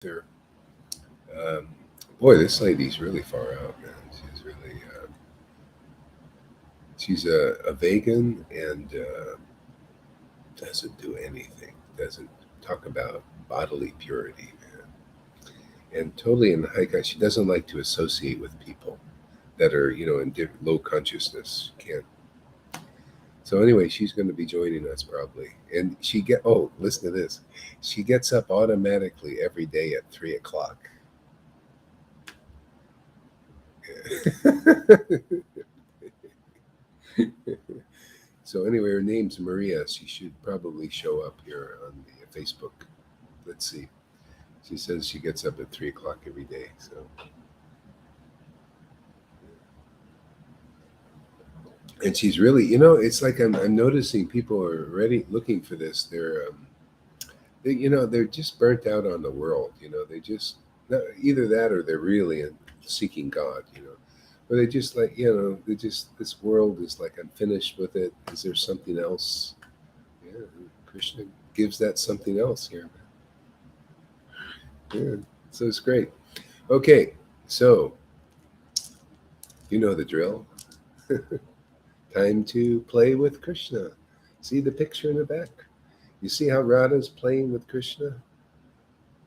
There. Um, Boy, this lady's really far out, man. She's really she's a vegan and doesn't do anything. Doesn't talk about bodily purity, man. And totally in the high. She doesn't like to associate with people that are in low consciousness. Can't. So anyway, she's going to be joining us probably, and listen to this. She gets up automatically every day at 3 o'clock. So anyway, her name's Maria. She should probably show up here on the Facebook. Let's see. She says she gets up at 3 o'clock every day. So, and she's really, it's like I'm noticing people are already looking for this. They're just burnt out on the world. They just either that or they're really seeking God. Or they just like they just this world is like I'm finished with it. Is there something else? Yeah, Krishna gives that something else here. Yeah, so it's great. Okay, so you know the drill. Time to play with Krishna. See the picture in the back? You see how Radha's playing with Krishna?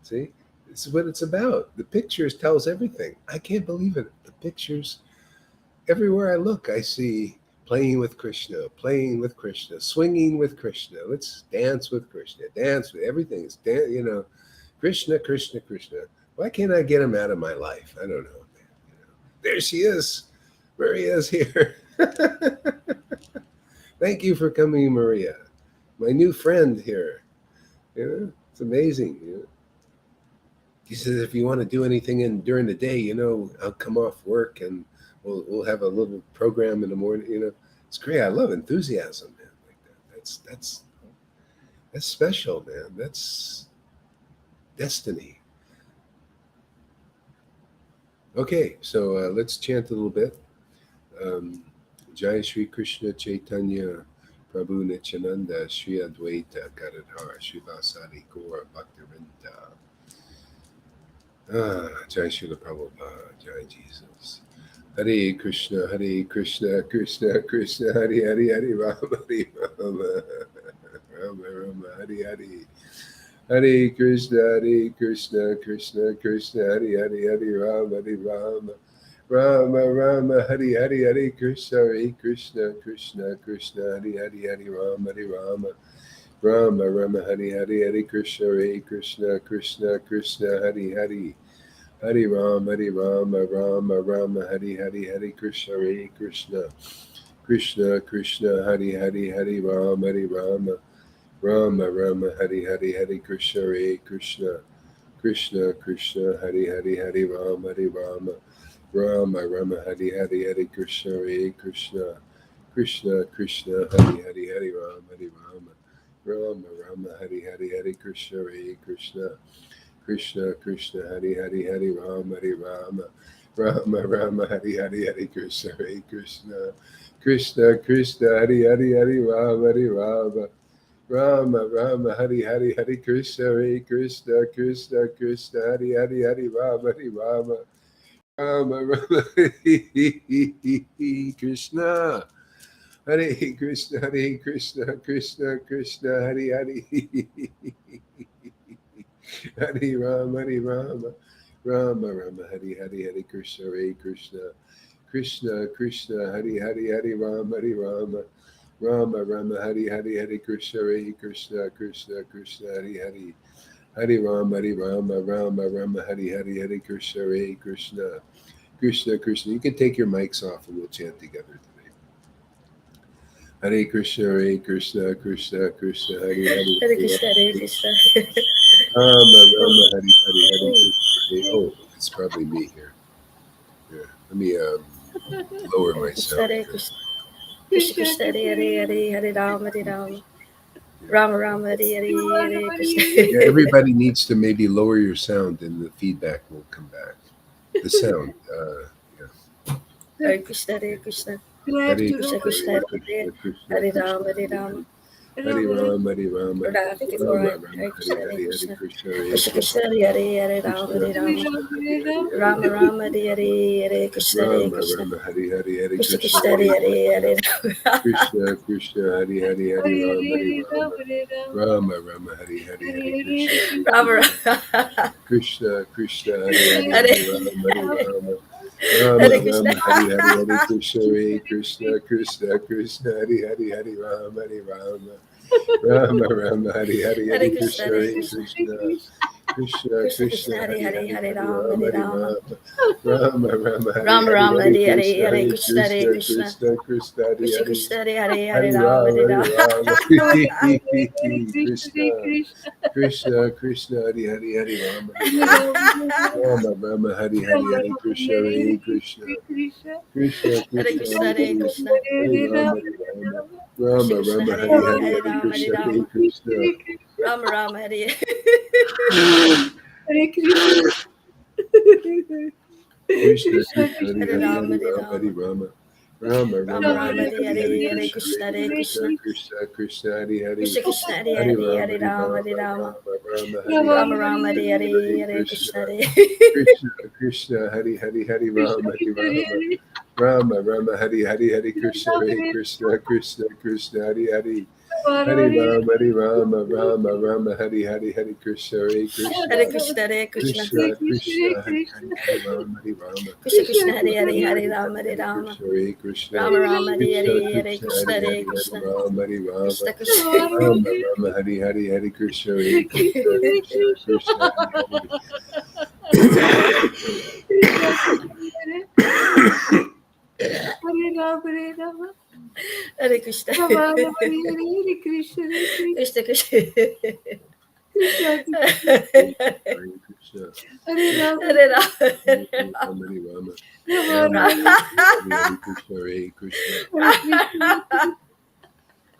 See? This is what it's about. The pictures tells everything. I can't believe it. The pictures, everywhere I look, I see playing with Krishna, swinging with Krishna. Let's dance with Krishna. Dance with everything. Krishna, Krishna, Krishna. Why can't I get him out of my life? I don't know, man. There she is. Maria is here. Thank you for coming, Maria. My new friend here. It's amazing. He says if you want to do anything during the day, I'll come off work and we'll have a little program in the morning. It's great. I love enthusiasm, man. Like that. That's special, man. That's destiny. Okay, so let's chant a little bit. Jai Shri Krishna Chaitanya Prabhu Nityananda Shri Advaita Gadadhar Srivasadi Gaura Bhaktivinoda. Jai Srila Prabhupada, Jai Jesus. Hare Krishna, Krishna Krishna, Hare Rama, Rama, Rama Rama, Hare. Hare Krishna, Krishna Krishna, Hare Rama, Rama. Rama Rama Hare Krishna Krishna Hare Rama Rama Hare Krishna Krishna Hare Rama Hare Krishna Hare Rama Rama Hare Krishna Hare Rama Rama Hare Krishna Hare Rama Hare Krishna Hare Rama Hare Krishna Hare Rama Hare Krishna Rama Rama Rama Krishna Hare Krishna Hare Rama Rama Hare Krishna Hare Rama Hare Krishna Hare Rama Hare Krishna. You can take your mics off and we'll chant together today. Hare Krishna Krishna Hare Krishna, Hare Krishna. Rama Hare Krishna. Oh, it's probably me here. Yeah. Let me lower my sound. Hare Krishna, Krishna Krishna, Hare Hare, Hare Rama, Hare Rama. Rama Rama Hare Hare, Hare Krishna. Yeah, everybody needs to maybe lower your sound and the feedback will come back. The sound. Yeah. Hare Krishna, Hare Krishna. Hare Krishna Krishna, Hare Hare, Hare Rama, Hare Rama. Hari Ram, Hari Rama, Or 54, Rama right? Rama, Hare Hari Krishna, Hare Hari, Hari Krishna. Krishna, Hare Krishna Krishna, Krishna, Hare Hare, Hare Rama, Krishna Hare Rama. Krishna, Hari Hari, Hare Rama Rama, Rama, Hare Hare, Hare Krishna, Hare Rama Krishna. Rama, Hari Hari, Hare Krishna Krishna, Krishna, Hare Hare Hare, Krishna, Hare Rama. Krishna Krishna, Hari Hari, Hari Ram, Hari Rama, Rama Rama, Hari Hari, Hare Krishna, Hare Rama Krishna, Rama. Krishna Krishna, Hari Hari, Hare Hari Ram, Hari Rama, Rama Hare Krishna. Rama, Hari Hari, Hare Krishna, Hare Krishna, Krishna Krishna, Hari Hari, Hari Ram, Hari Rama, Rama Rama, Hari Hari, Hare Hare Krishna, Krishna, Hare Hare Krishna. Krishna, Krishna Krishna Krishna, Krishna, Hare Hari Hare, Hari, Hare Hari Rama, Ram, Hare Hari Rama. Rama, Rama Rama, Hari Rama Hari, Rama, Hare Hare Krishna, Hare, Hare Hare Krishna, Hare Krishna, Krishna. Krishna Krishna, Hari Krishna Hari, Krishna, Hare Hare, Hare Hari Rama, Ram, Hare Hari Rama. Ram, Krishna, Krishna Krishna, Hari Hari, Hari Ram, Hari Ram, Rama Rama, Hari Hari, Hare Krishna, Hare Krishna, Krishna Hare Krishna, Krishna, Hari Hare Hari, Krishna. Hari Ram, Hari Rama, Krishna Rama Krishna, Rama, Hare Hari Hare, Hari, Hare Hare Rama, Hare Krishna, Hare Rama. Krishna, Rama Rama, Hare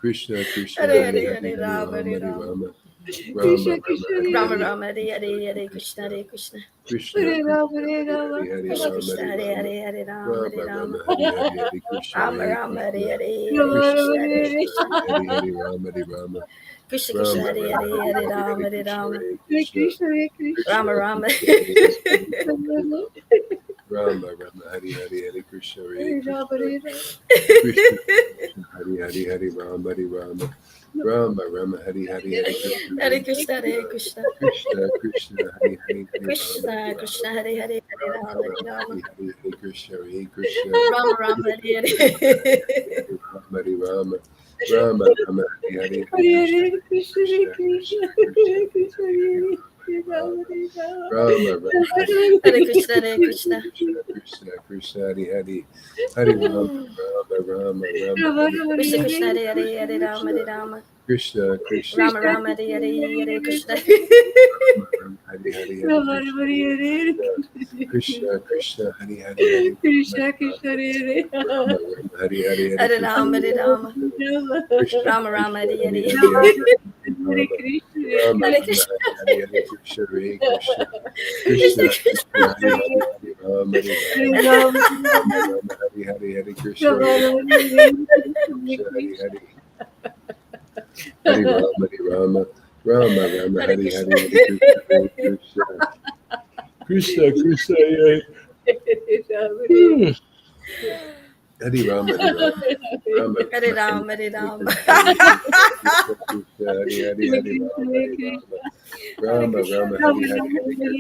Krishna Krishna, Hari Hare Hari, Rama, Hari Hare Ram, Hari Rama. Rama, Rama Rama Rama, Rama, Hari Hare Hari, Hare Hare, Hare Krishna, Krishna, Hare Hare Krishna, Krishna. Krishna Krishna, Hari Hari, Krishna Krishna, Hare Hari Hare, Ram, Hare Hari Rama, Rama, Hare Rama. Rama Rama, Hari Rama Hari, Rama, Hare Hare Hare, Hare Krishna, Krishna, Hare. Krishna Krishna, Hari Hari, Hari Ram, Hari Rama, Rama Rama, Hari Hari, Hare Krishna, Hare Krishna, Krishna Krishna, Hari Hari, Hari Ram, Hari Rama, Rama Rama, Hari Hari, Hare Krishna, Hare Hare Krishna, Krishna, Hare Krishna. Krishna Krishna, Hari Hari, Hari Ram, Hari Rama, Krishna Krishna, Hare Krishna Hare, Hare Hari Rama, Hari, Hare Hare Rama. Krishna, Hare Krishna, Rama Rama, Hare Krishna Hare, Hare Krishna, Krishna, Hari Hare Hari, Hari Krishna. Ram, Hari Rama, Krishna Krishna. Rama Rama, Hari Hari, Hare Krishna, Hare Krishna, Krishna Krishna, Hari Hare Krishna. Krishna Krishna. Hare Krishna, Hare Rama. Hari Rama, Rama Rama, Hare Krishna, Hare Krishna, Krishna Krishna, Hare Hari Hare, Hari, Hare Hari Rama, Ram, Hare Hari Rama. Rama, Rama Rama, Hari Rama Hari, Rama, Hare Hare Krishna, Hare, Hare Hare Krishna, Krishna, Hare Krishna. Krishna Krishna, Hari Hari, Hari Krishna Ram, Krishna, Hari Hare Rama, Hare, Hare Rama, Hare Rama Rama. Rama, Hari Hari, Hare Krishna, Rama Hare Rama, Hare Krishna, Hare, Hare Krishna Krishna, Hare Krishna, Krishna. Hari Hari, Hari Ram, Hari Rama, Krishna Krishna, Rama Hare Rama, Hare, Hari Hare Hari, Rama, Hare Hare Krishna, Rama. Hare Krishna, Rama Krishna Rama. Krishna, Hari Hari, Hari Rama Rama, Hari Hari, Hare Krishna, Hare Krishna, Krishna Krishna, Hari Hari, Hari Ram, Hari Rama, Rama Rama, Hari Hari, Hare Krishna, Hare Hare Krishna, Hare Krishna, Krishna. Krishna Krishna, Hari Hari, Hari Ram, Hari Krishna Rama, Krishna, Hare Hare, Hare Rama Rama, Hare Rama, Rama. Hari Hari, Hare Krishna, Hare Krishna, Rama Rama, Krishna Hare Krishna, Hari Hare. Hari, Hari Rama, Rama Rama, Hari Hari, Hare Krishna, Krishna Krishna, Krishna Krishna, Hari Hari Rama, Rama Rama, Hari Hare Hari, Krishna, Hare Krishna. Krishna Krishna, Krishna Hari Hari, Hari Rama, Rama Rama, Hari Hari, Krishna Hare Krishna, Hare Krishna, Hare, Hare Rama, Krishna Hare Rama. Krishna Krishna, Rama Rama, Hare Hare, Hare Krishna. Rama Rama, Hari Hari, Hare Krishna, Krishna Krishna, Krishna Hari Hari, Hare Rama, Rama Rama, Hari Hari, Hare Hare Krishna, Rama, Hare Rama. Krishna Rama Rama, Krishna, Hare Hari Hare. Hari, Hare Rama, Rama Hare Rama, Krishna. Hari Hari, Hare Krishna, Hare Krishna, Krishna Krishna Krishna. Krishna, Hari Hari, Hare Rama, Hare Rama, Rama Rama, Hari Hari, Hare Krishna, Hare Krishna, Hari Hari, Hari Rama, Hari Rama, Rama Rama, Hare Hari Krishna. Hari, Hare Krishna, Hare Krishna, Krishna Krishna, Hari Rama, Hari Rama, Rama Hare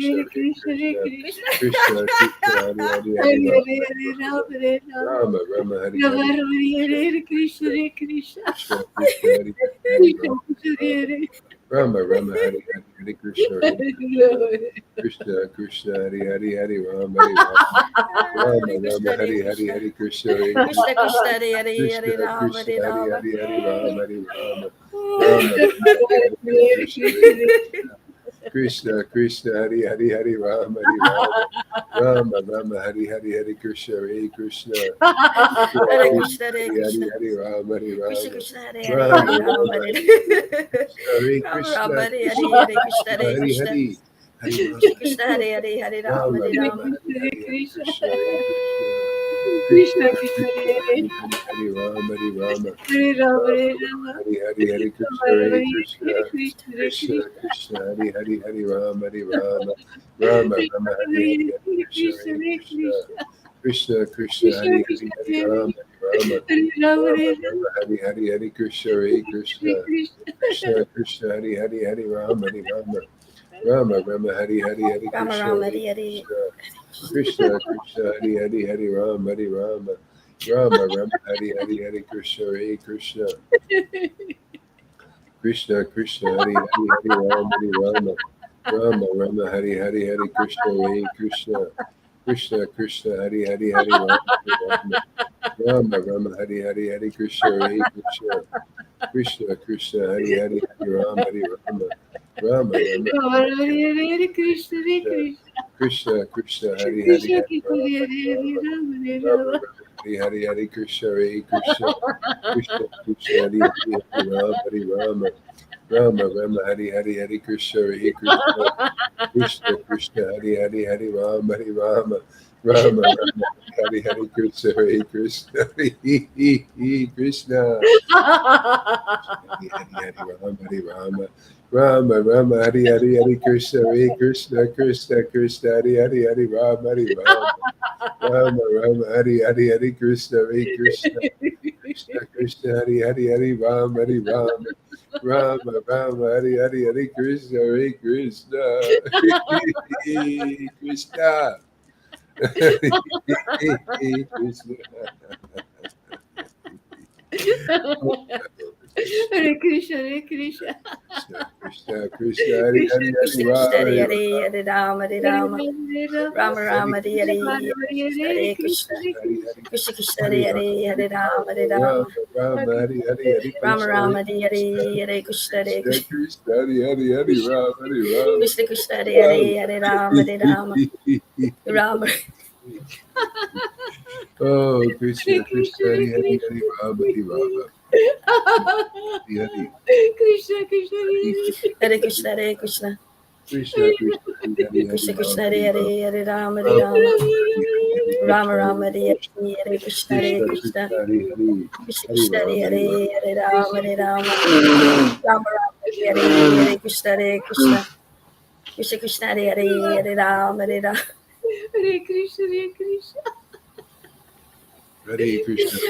Rama, Rama, Hare Hare Rama. Krishna, Hare Krishna, Krishna Krishna, Hari Hari, Hari Rama, Hari Rama, Hare Rama Krishna. Rama, Hari Hari, Hare Krishna, Hare Krishna, Krishna. Krishna Krishna, Hari Hari, Hari Rama, Hari Rama, Rama Rama, Hari Hari, Hare Krishna, Krishna Krishna, Hari Hari, Hari Rama, Rama Rama, Hari Hari, Hare Krishna, Hare Krishna, Krishna Krishna, Hari Hari, Hari Rama, Hari Rama, Rama Rama, Hari Hari, Hare Krishna, Hare Krishna Krishna, Krishna, Hare Hare, Krishna Hare Rama, Krishna, Hare Hari Rama. Hari, Hari Rama, Hari Rama, Rama Rama, Hari Hari, Hare Krishna, Hare Krishna, Krishna Krishna, Hari Hari, Hari Rama, Hari Rama, Rama Rama, Hari Hari, Hare Krishna, Hare Krishna, Krishna Hare Krishna, Krishna, Hare Hari Hari, Krishna. Hari Rama, Hari Krishna Rama, Krishna, Hare Hare, Rama Hare Rama, Rama, Hare Hare Rama Krishna, Rama, Hare Krishna Hare, Hare Krishna, Krishna, Hare Hari Krishna. Hari, Hari Krishna Rama, Krishna, Hare Hare, Hare Rama, Rama Hare Rama, Rama. Hari Hari, Hare Krishna, Hare Krishna, Krishna, Krishna, Krishna, Hari Hari Hari Rama, Hari Rama, Hare Rama, Rama Hare Rama, Rama, Hari Hari Hari Krishna, Hare Hare Hare, Krishna, Hare Krishna, Hare Krishna, Krishna, Krishna, Hari Hari Hari Rama, Hari Rama, Rama Hare Rama, Rama, Hari Hari Hari Hare Krishna, Krishna, Hare Hare Krishna, Krishna, Krishna, Krishna, Krishna, Hari Hari Krishna, Hari Hare Rama, Hari Rama, Rama, Rama Hare Rama, Hari Hari Hari Krishna, Hare Krishna, Hare Krishna, Krishna, Krishna, Hari Hari Hari Rama, Hari Rama, Rama Rama, Hari Hari Hari Rama Krishna, Rama Hare Hari Hari. Krishna, Krishna, Krishna, Hari Hari Hari Rama, Hari Rama, Rama Rama, Hari Hari Hari Krishna, Hare Krishna, Krishna, Krishna, Hari Hari Hari Rama, Hari Rama, Rama Rama, Hari Hari Hari Krishna, Hare Krishna, Krishna, Krishna, Hari Hari Hari Rama, Hari Rama, Rama Rama, Hari Hari Hari Krishna, Hare Krishna, Krishna, Krishna, Hari Hari Hari Rama, Hari Rama, Rama Rama, Rama, Hari Hare Hari Hari Hare, Krishna, Hare Krishna, Krishna, Krishna, Hari Hari Krishna, Hari Krishna, Rama, Hare Hari Hare, Rama, Rama, Hare Rama Rama, Rama, Hari Hari Hari Krishna, Hare Krishna, Krishna, Krishna, Hari Hari Hari Rama, Hari Rama, Rama Rama, Hari Hari Hari Krishna, Hare Krishna, Krishna, Krishna, Hari Hari Hari Rama, Hari Rama, Rama Rama, Hari Hari Krishna, Hare Krishna, Krishna, Hari Hari Hari Rama, Hari Rama, Rama Rama, Hari Hari Hari Krishna, Hare Krishna, Krishna, Krishna, Hari Hari Hari Rama, Hari Rama, Rama Rama, Hari Hari Hari Krishna, Hare Krishna, Krishna, Krishna, Hari Hari Hari Rama, Hari Rama, Rama Rama, Hari Hari Hari Krishna, Hare Krishna, Krishna, Krishna. Hare Krishna, Hare Krishna, Krishna, Krishna, Hari Hari Hari Krishna, Rama, Krishna, Hari Hari Hari Hari Rama, Hari Hare Rama, Rama, Hare Rama, Rama Rama, Hari Hari Rama, Hare Hare Krishna, Krishna, Hari Hari Krishna, Krishna, Hari Hari Hari Hari Rama, Hari Rama, Rama, Rama, Hari Hari Hari Rama Krishna, Rama, Hari Hari Krishna, Hari Hare Krishna, Hare Krishna, Krishna, Krishna, Hari Hari Hari Rama, Hari Rama, Krishna, Krishna, Hari Hari Rama. Hari Rama, Hari Rama, Rama, Oh, Krishna, Hare Krishna, Krishna, Hari Hare Hari Krishna, Hari Rama, Hari Rama, Hari Hari Krishna, Krishna, Hari Hare Krishna, Hare Krishna, Krishna, Krishna, Hari Hari Hari Krishna, Rama, Krishna, Hare Hari Hari Rama, Hari Rama, Hari Rama, Rama, Hari Hari Hari Rama Krishna, Rama, Hari Hari Krishna, Hari Hare Krishna, Hare Krishna, Krishna, Krishna, Hari Hari Krishna, Hari Krishna, Rama, Hare Hari Hari Rama, Hari Rama, Hari Rama, Rama Rama, Hari Hari Hare Krishna, Hare Krishna, Krishna, Krishna, Hare Hari Hari Rama, Hari Rama, Hare Krishna, Hare Krishna, Hare Krishna, Hare Rama Krishna,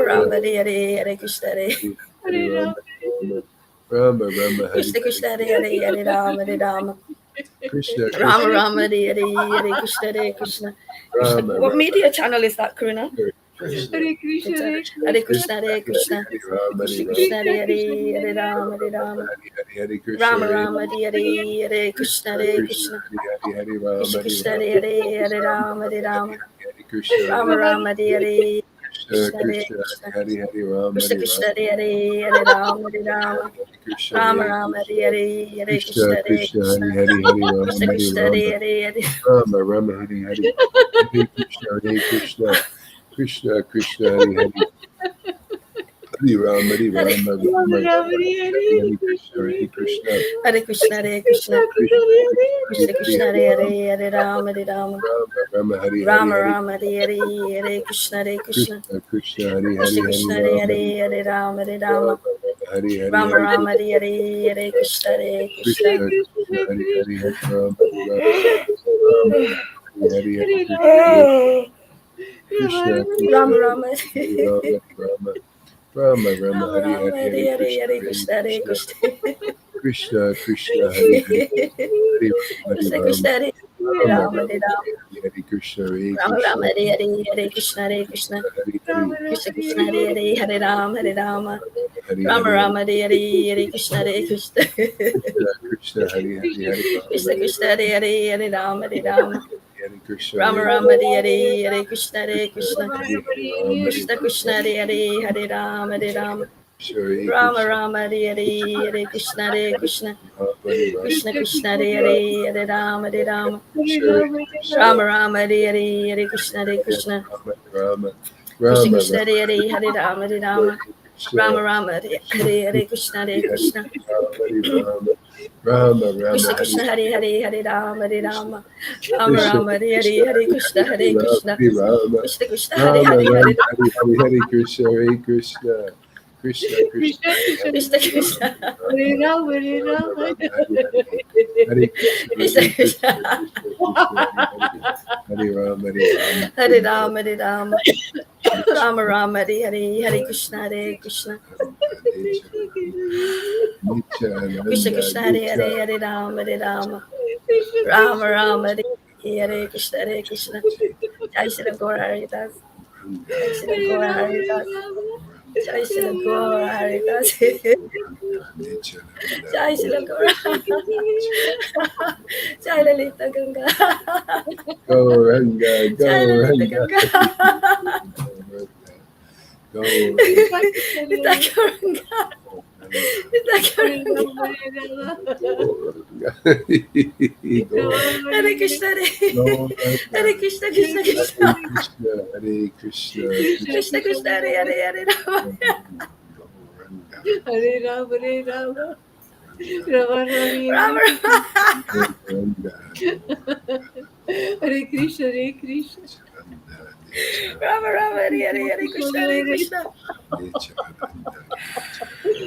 Rama, Hari Hari Hare Krishna, Hare Hare Hare Hare Rama, Rama, Rama, Rama, Rama, Hare Krishna, Hare Krishna, Hare Hari Hari Rama, Hari Rama, Krishna, Rama Krishna, Rama, Hari Hari Hare Krishna, Hare Krishna, Krishna. Rama, What Rama, media channel is that, Karuna? Hare Krishna, Hare Krishna, Hare Hare Krishna, Krishna, Krishna, Hare Krishna, Hare Rama, Hare Krishna, Rama, Krishna, Krishna, Hare Krishna, Hari Hare Hare Rama, Rama, Hare Rama, Rama, Hare Krishna, Rama Hare Rama, Hari Hare Krishna, Krishna, Hare Krishna, Krishna, Hare Rama, Krishna, Hare Krishna, Rama, Hare Rama, Rama, Hare Rama, Rama, Hare Krishna, Rama Hare Rama, Hare Krishna, Krishna, Hare Krishna, Krishna, Hare Rama, Krishna, Hare Krishna, Rama, Hare Rama, Hare Rama, Hare Krishna, Rama Hare Rama, Krishna, Hare Krishna, Krishna, Hare Krishna, Krishna, Hare Krishna, Rama, Hare Krishna, Rama, Hare Rama, Rama, Hare Krishna, Hare Krishna, Krishna, Krishna, Hare Rama, Hare Rama, Rama, Rama, Rama, Rama, Hare Hare Krishna, Krishna, Hare Hare Krishna, Krishna, Hare Krishna, Hare Krishna, Krishna, Krishna, Krishna, Hare Rama, Hare Rama, Hare Rama, Rama, Rama, Rama Hare Rama, Hare Krishna, Hare Krishna, Krishna, Krishna, Hare Krishna, Hare Krishna, Rama, Hare Rama, Hare Rama, Rama, Hare Rama Hare Rama, Hare Krishna, Hare Hare Krishna. Krishna, Krishna, Krishna, Hare Hare Krishna, Hare Rama, Rama, Hare Hare Krishna, Rama, Krishna, Rama Krishna, Rama, Hare Rama, Rama, Rama, Rama, Rama Hare Rama, Hare Hare Krishna, Hare Hare Krishna, Hare Krishna, Krishna. Krishna, Krishna, Hare Hare, Hare Rama, Hare Krishna Rama, Krishna, Hare Rama, Rama, Rama, Hare Rama, Hare Hare Krishna, Hare Rama Rama, Krishna, Hare Krishna, Krishna, Hare Krishna, Krishna. Hare Hare, Krishna Krishna, Hare Rama, Hare Rama. Hare Rama Hare, Rama, Hare Krishna, Hare Krishna. Krishna, Krishna, Hare Hare, Hare Rama, Krishna Hare Krishna, Rama, Hare Rama, Hare Rama. Hare Krishna, Rama Hare Rama, Hare Krishna, Hare Krishna, Krishna. Hare Hare Rama, Hare Krishna Krishna, Rama, Hare Rama, Hare Rama. Krishna, Hare Rama Krishna, Rama, Hare Krishna, Hare Krishna. Rama, Hare Rama, Krishna Krishna, Rama, Hare Rama, Hare Rama. Krishna, Hare Krishna, Rama Rama, Hare Krishna, Hare Hare Krishna. Rama, Rama, Krishna Rama, Krishna, Rama, Hare Rama, Hare Rama. Krishna, Rama Rama, Hare Krishna, Hare Hare Krishna. Rama, Hare Rama, Rama Rama Krishna Hare Krishna Hare Hare Hare Rama Hare Rama Rama Krishna Rama Hare Hare Krishna Hare Krishna Hare Krishna Hare Rama Krishna Krishna Hare Rama Hare Rama Hare Hare Hare Hare Krishna Hare Krishna Krishna Krishna Krishna Hare Krishna Hare Krishna Hare Krishna Hare Rama Ram Hare Rama Ram Rama Hare Hare Hare Krishna Krishna Hare Krishna Krishna Krishna Krishna Hare Rama Hare Rama Hare Rama Hare Rama Rama Rama Hare Hare Hare Krishna Hare Krishna Krishna Krishna Hare Hare Hare Rama Hare Rama Rama Rama Hare Hare Krishna Hare Krishna Jai Shri Gaur Haridas Jai Shri Gaur Haridas Jai Shri Gaur Haridas Jai Shri Gaur Jai Lalita Ganga Gauranga, Jai Lalita Gauranga, Ganga Gauranga, Lita Gauranga Lita Gauranga Gauranga, Hare Krishna Hare Krishna Krishna Krishna Hare Krishna, Hare Krishna, Krishna Krishna Hare Hare Hare Rama Gauranga, Hare Ram Hare Ram Rama Rama Gauranga, Hare Krishna Hare Krishna Rama Rama Hare Hare Hare Krishna Hare Krishna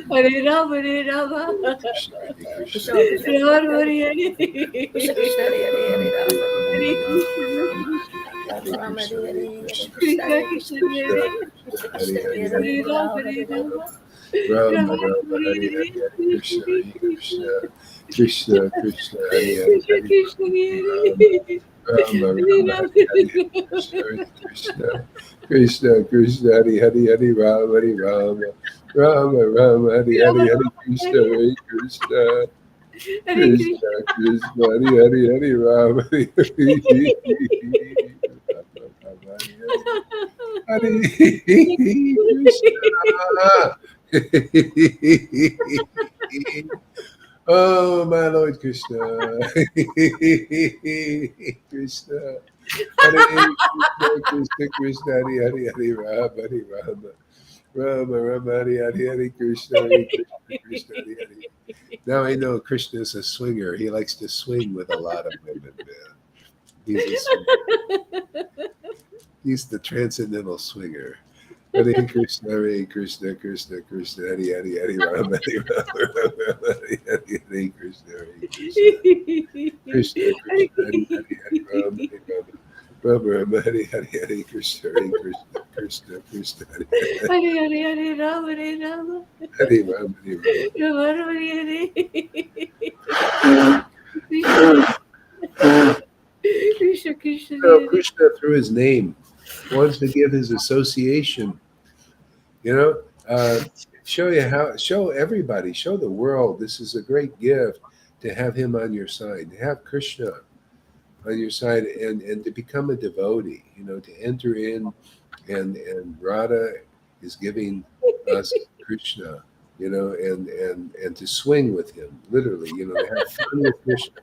Hare Ram Hare Rama Krishna, Krishna Krishna Rama Hare Hare Krishna Krishna Hare Hare Hare Rama Hare Krishna Rama Rama Hare Hare Hare Krishna Krishna Hare Krishna Krishna Hare Krishna Krishna Hare Hare Hare Hare Ram Rama Hare Hare Rama Rama Rama Rama Rama Hare Hare Hare Hare Hare Krishna Krishna Hare Krishna Krishna Krishna Krishna Hare Hare Krishna Hare Krishna Rama Hare Rama Hare Rama Ram Hare Hare Krishna Hare Krishna Krishna Krishna Hare Hare Hare Rama Hare Rama Rama Rama Hare Hare Rama Hare Krishna Hare Hare Krishna Hare Krishna Krishna Krishna Hare Hare Hare Rama Hare Hare Hare Krishna. Oh, my Lord Krishna. Krishna. Hare Krishna, Krishna, Krishna, Hare Hare, Hare Rama, Hare Rama. Rama, Rama, Hare Hare, Hare Krishna, Hare Krishna, Krishna, Hare Hare. Now I know Krishna is a swinger. He likes to swing with a lot of women, man. He's a swinger. He's the transcendental swinger. Hare Krishna, Hare Krishna, Krishna Krishna, Hare Hare, Hare Rama, Hare Rama, Rama Rama, Hare Hare, Hare Krishna, Hare Krishna, Krishna Krishna, Hare Hare, Hare Rama, Hare Rama, Rama Rama, Hare Hare, Hare Krishna, Hare Krishna, Krishna Krishna, Hare Hare Hare Hare Ram Hare Rama Hare Rama, Hare Rama. Rama Hare Hare Krishna Krishna So Hare Krishna, through his name, wants to give his association. You know, show everybody, show the world. This is a great gift to have him on your side, to have Krishna on your side, and to become a devotee. You know, to enter in, and Radha is giving us Krishna. You know, and to swing with him, literally. You know, to have fun with Krishna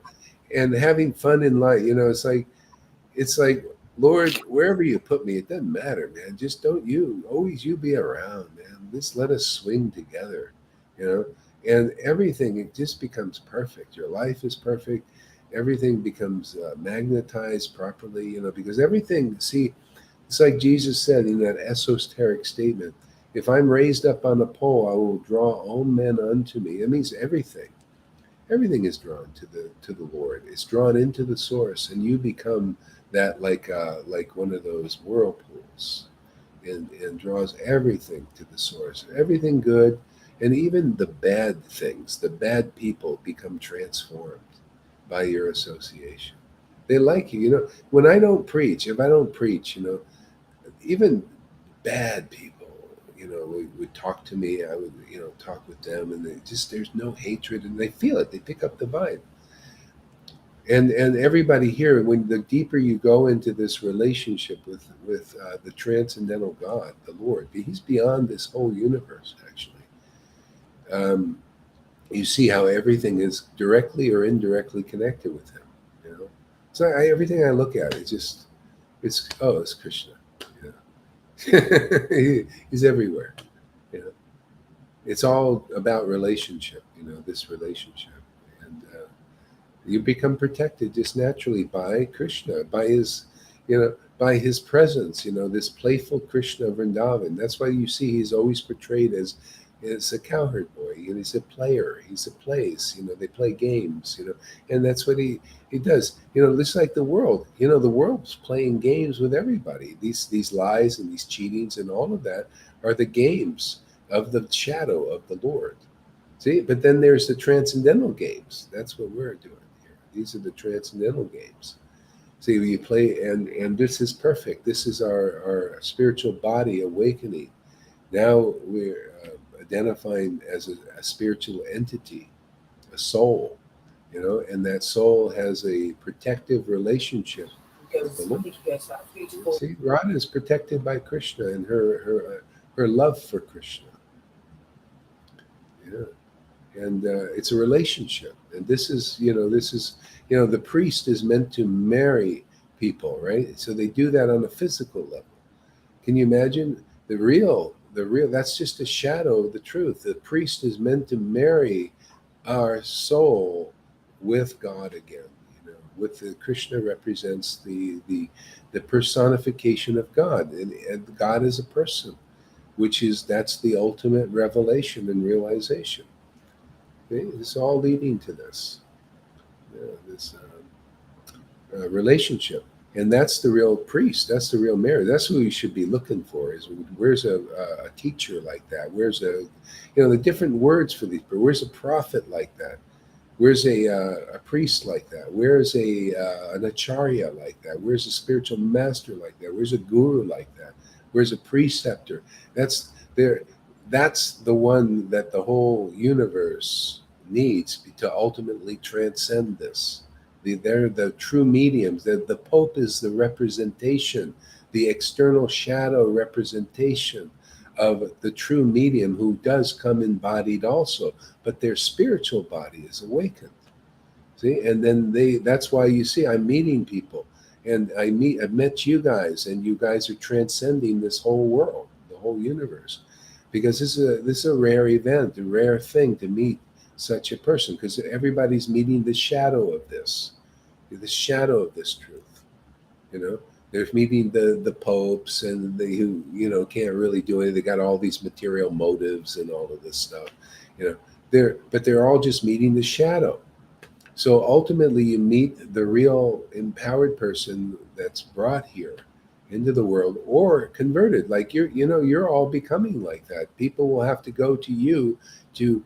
and having fun in life. You know, it's like, Lord, wherever you put me, it doesn't matter, man. Just don't you always you be around, man. Just let us swing together, you know. And everything, it just becomes perfect. Your life is perfect. Everything becomes magnetized properly, you know, because everything. See, it's like Jesus said in that esoteric statement: "If I'm raised up on a pole, I will draw all men unto me." It means everything. Everything is drawn to the Lord. It's drawn into the source, and you become that like one of those whirlpools, and draws everything to the source. Everything good, and even the bad things, the bad people become transformed by your association. They like you. You know, when I don't preach, if I don't preach, you know, even bad people, you know, would talk to me. I would, you know, talk with them, and there's no hatred, and they feel it. They pick up the vibe. And everybody here, when the deeper you go into this relationship with the transcendental God, the Lord, he's beyond this whole universe. Actually, um, you see how everything is directly or indirectly connected with him. You know, so everything I look at, it's Krishna. You know? He's everywhere. You know, it's all about relationship. You know, this relationship, and You become protected just naturally by Krishna, by his, by his presence. This playful Krishna of Vrindavan. That's why you see he's always portrayed as a cowherd boy. He's a player. He's a plays. They play games. And that's what he does. Just like the world. The world's playing games with everybody. These lies and these cheatings and all of that are the games of the shadow of the Lord. See, but then there's the transcendental games. That's what we're doing here. These are the transcendental games. See, we play, and this is perfect. This is our spiritual body awakening. Now we're identifying as a spiritual entity, a soul, and that soul has a protective relationship with the Lord. See, Radha is protected by Krishna and her love for Krishna. Yeah. And it's a relationship, and this is the priest is meant to marry people, right? So they do that on a physical level. Can you imagine the real? That's just a shadow of the truth. The priest is meant to marry our soul with God again. With the Krishna represents the personification of God, and God is a person, that's the ultimate revelation and realization. Okay? It's all leading to this relationship, and that's the real priest. That's the real marriage. That's what we should be looking for. Is where's a teacher like that? Where's the different words for these? But where's a prophet like that? Where's a priest like that? Where's an acharya like that? Where's a spiritual master like that? Where's a guru like that? Where's a preceptor? That's there. That's the one that the whole universe needs to ultimately transcend this. They're the true mediums. The Pope is the representation, the external shadow representation of the true medium who does come embodied also, but their spiritual body is awakened. See, and then that's why you see I'm meeting people, and I've met you guys, and you guys are transcending this whole world, the whole universe, because this is a rare event, a rare thing to meet such a person, because everybody's meeting the shadow of this, the shadow of this truth. They're meeting the popes and who can't really do anything. They got all these material motives and all of this stuff. They're all just meeting the shadow. So ultimately, you meet the real empowered person that's brought here into the world or converted. Like you're all becoming like that. People will have to go to you to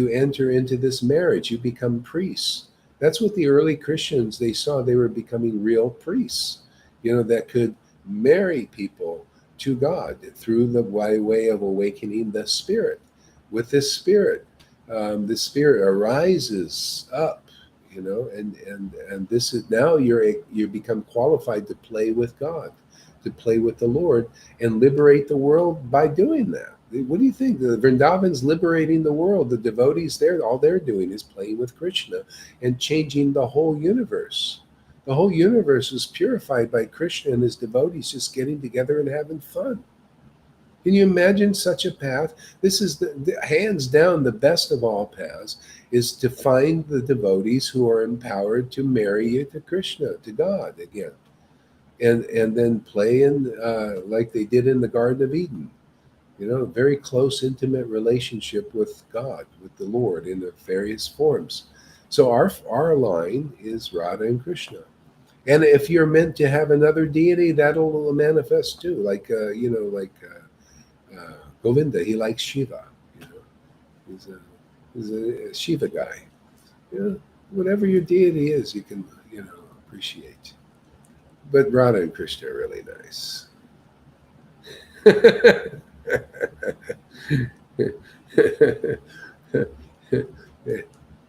enter into this marriage. You become priests. That's what the early Christians, they saw. They were becoming real priests, that could marry people to God through the way of awakening the spirit. With this spirit, the spirit arises up, and this is now you become qualified to play with God, to play with the Lord, and liberate the world by doing that. What do you think? The Vrindavan's liberating the world. The devotees there, all they're doing is playing with Krishna and changing the whole universe. The whole universe is purified by Krishna and his devotees just getting together and having fun. Can you imagine such a path? This is the hands down the best of all paths, is to find the devotees who are empowered to marry you to Krishna, to God again, and then play in like they did in the Garden of Eden. Very close, intimate relationship with God, with the Lord in the various forms. So our line is Radha and Krishna. And if you're meant to have another deity, that'll manifest too. Like Govinda, he likes Shiva. He's a Shiva guy. Whatever your deity is, you can appreciate. But Radha and Krishna are really nice.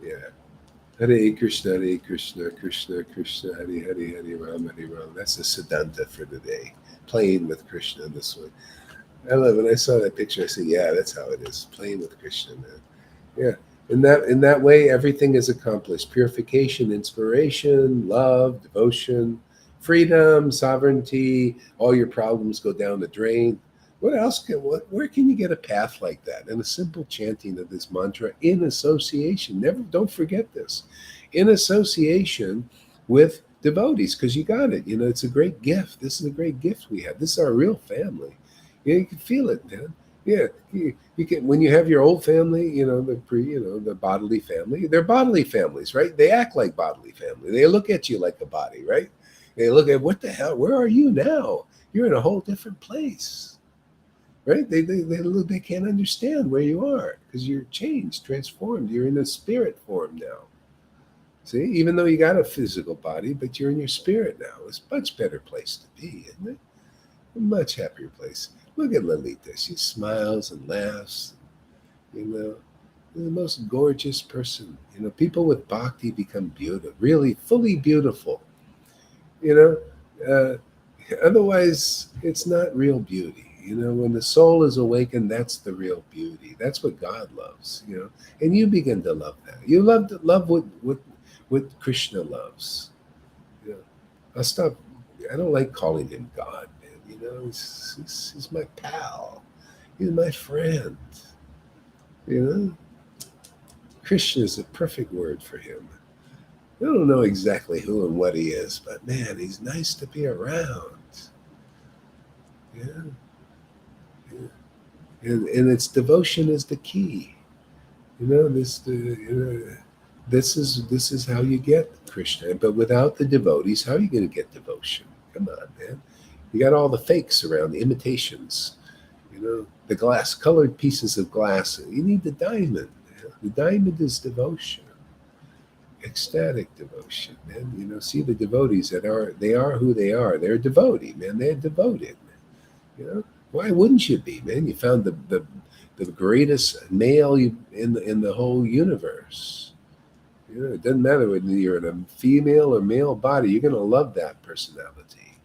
Yeah. Hare Krishna, Krishna Krishna, Hare Ram, Hare Ram. That's the Siddhanta for today. Playing with Krishna this way. I love it. When I saw that picture, I said, yeah, that's how it is. Playing with Krishna, man. Yeah. In that way, everything is accomplished. Purification, inspiration, love, devotion, freedom, sovereignty. All your problems go down the drain. Where can you get a path like that? And a simple chanting of this mantra in association. Don't forget this. in association with devotees, because you got it. It's a great gift. This is a great gift we have. This is our real family. You can feel it, man. Yeah, you can, when you have your old family, the bodily family. They're bodily families, right? They act like bodily family. They look at you like a body, right? They look at, what the hell? Where are you now? You're in a whole different place, right? They can't understand where you are because you're changed, transformed. You're in a spirit form now. See, even though you got a physical body, but you're in your spirit now. It's a much better place to be, isn't it? A much happier place. Look at Lalita. She smiles and laughs. The most gorgeous person. People with bhakti become beautiful, really fully beautiful. You know, otherwise, it's not real beauty. When the soul is awakened, that's the real beauty. That's what God loves. And you begin to love that. You love what Krishna loves. I'll stop. I don't like calling him God, man. He's my pal. He's my friend. Krishna is a perfect word for him. I don't know exactly who and what he is, but man, he's nice to be around. Yeah. And its devotion is the key. This is how you get Krishna. But without the devotees, how are you going to get devotion? Come on, man. You got all the fakes around, the imitations. The colored pieces of glass. You need the diamond. The diamond is devotion, ecstatic devotion, man. See the devotees they are who they are. They're a devotee, man. They're devoted. Why wouldn't you be, man? You found the greatest male in the whole universe. It doesn't matter whether you're in a female or male body. You're going to love that personality.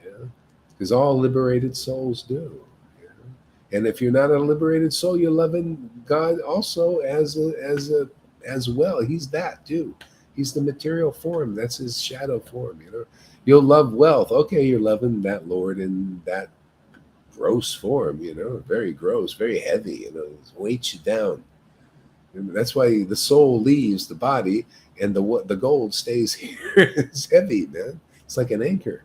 Yeah, because all liberated souls do. And if you're not a liberated soul, you're loving God also as well. He's that too. He's the material form. That's his shadow form. You'll love wealth. Okay, you're loving that Lord in that gross form. Very gross, very heavy. It weights you down. And that's why the soul leaves the body, and the gold stays here. It's heavy, man. It's like an anchor.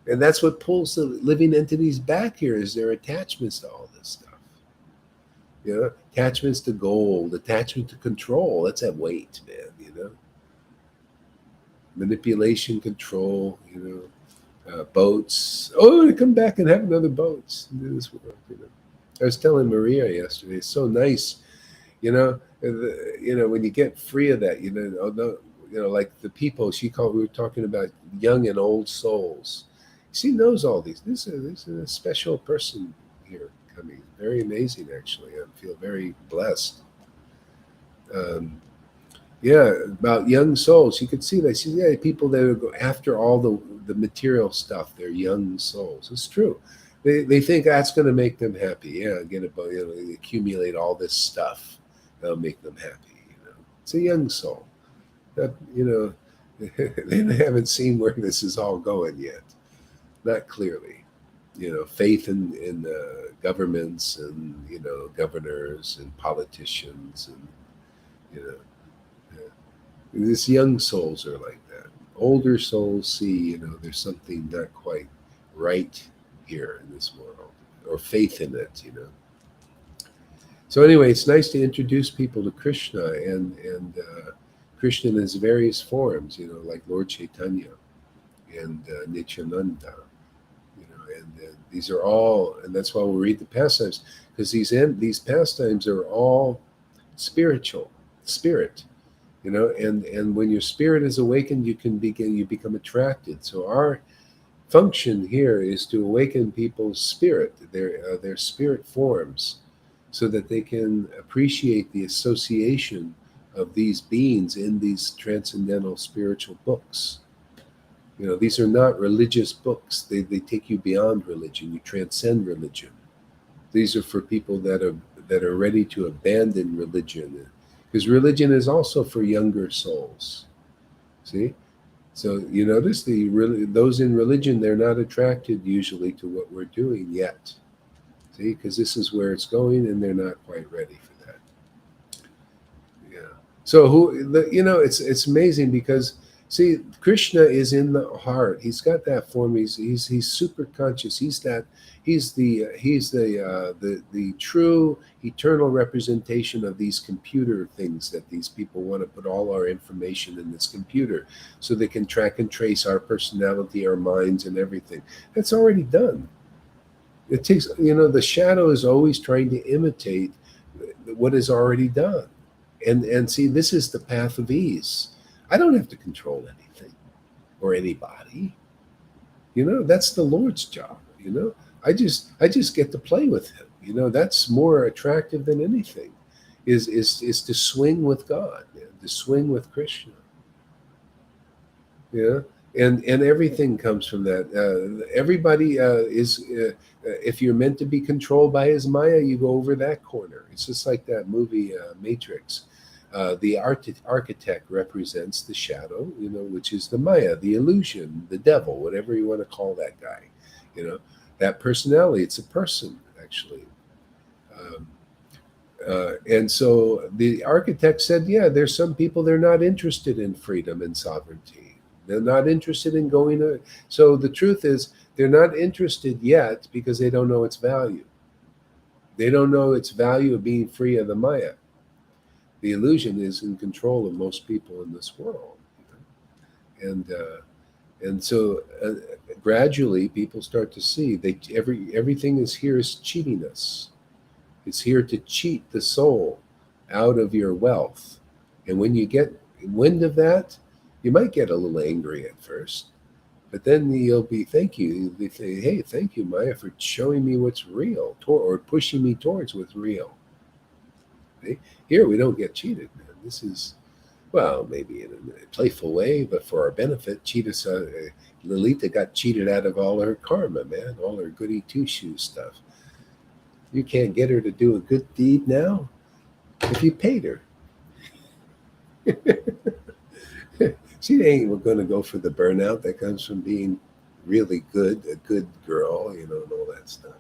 And that's what pulls the living entities back here, is their attachments to all this stuff. Attachments to gold, attachment to control. That's that weight, man. Manipulation, control. Boats. Oh, to come back and have another boats and do this work. I was telling Maria yesterday. It's so nice, when you get free of that. Like the people we were talking about, young and old souls. She knows all these. This is a special person here coming. Very amazing, actually. I feel very blessed. About young souls. You could see that. See, people that go after all the material stuff. They're young souls. It's true. They think that's going to make them happy. Yeah, they accumulate all this stuff. That'll make them happy. It's a young soul. That they haven't seen where this is all going yet. Not clearly. Faith in governments and governors and politicians and these young souls are like that. Older souls see there's something not quite right here in this world, or faith in it. So anyway, it's nice to introduce people to Krishna and Krishna in his various forms. Like Lord Caitanya and Nityananda. And these are all, and that's why we read the pastimes, because these pastimes are all spiritual, spirit, and when your spirit is awakened, you become attracted. So our function here is to awaken people's spirit, their spirit forms, so that they can appreciate the association of these beings in these transcendental spiritual books. These are not religious books. They take you beyond religion. You transcend religion. These are for people that are ready to abandon religion, because religion is also for younger souls. See, so you notice those in religion, they're not attracted usually to what we're doing yet. See, because this is where it's going, and they're not quite ready for that. Yeah. So it's amazing because see, Krishna is in the heart. He's got that form. He's super conscious. He's the true eternal representation of these computer things that these people want to put all our information in this computer so they can track and trace our personality, our minds, and everything. That's already done. It takes, the shadow is always trying to imitate what is already done. And see, this is the path of ease. I don't have to control anything or anybody. That's the Lord's job. I just get to play with him. That's more attractive than anything. Is to swing with God, to swing with Krishna. Yeah, and everything comes from that. Everybody is. If you're meant to be controlled by his Maya, you go over that corner. It's just like that movie Matrix. The architect represents the shadow, which is the Maya, the illusion, the devil, whatever you want to call that guy. That personality. It's a person, actually. And so the architect said, yeah, there's some people, they're not interested in freedom and sovereignty. They're not interested in going to. So the truth is, they're not interested yet because they don't know its value. They don't know its value of being free of the Maya. The illusion is in control of most people in this world. And so gradually people start to see everything is cheating us. It's here to cheat the soul out of your wealth. And when you get wind of that, you might get a little angry at first, but then you'll be, thank you. You'll be saying, hey, thank you, Maya, for showing me what's real or pushing me towards what's real. Okay? Here, we don't get cheated, man. This is, well, maybe in a playful way, but for our benefit, cheat us. Lolita got cheated out of all her karma, man, all her goody two-shoes stuff. You can't get her to do a good deed now if you paid her. She ain't going to go for the burnout that comes from being really good, a good girl, and all that stuff.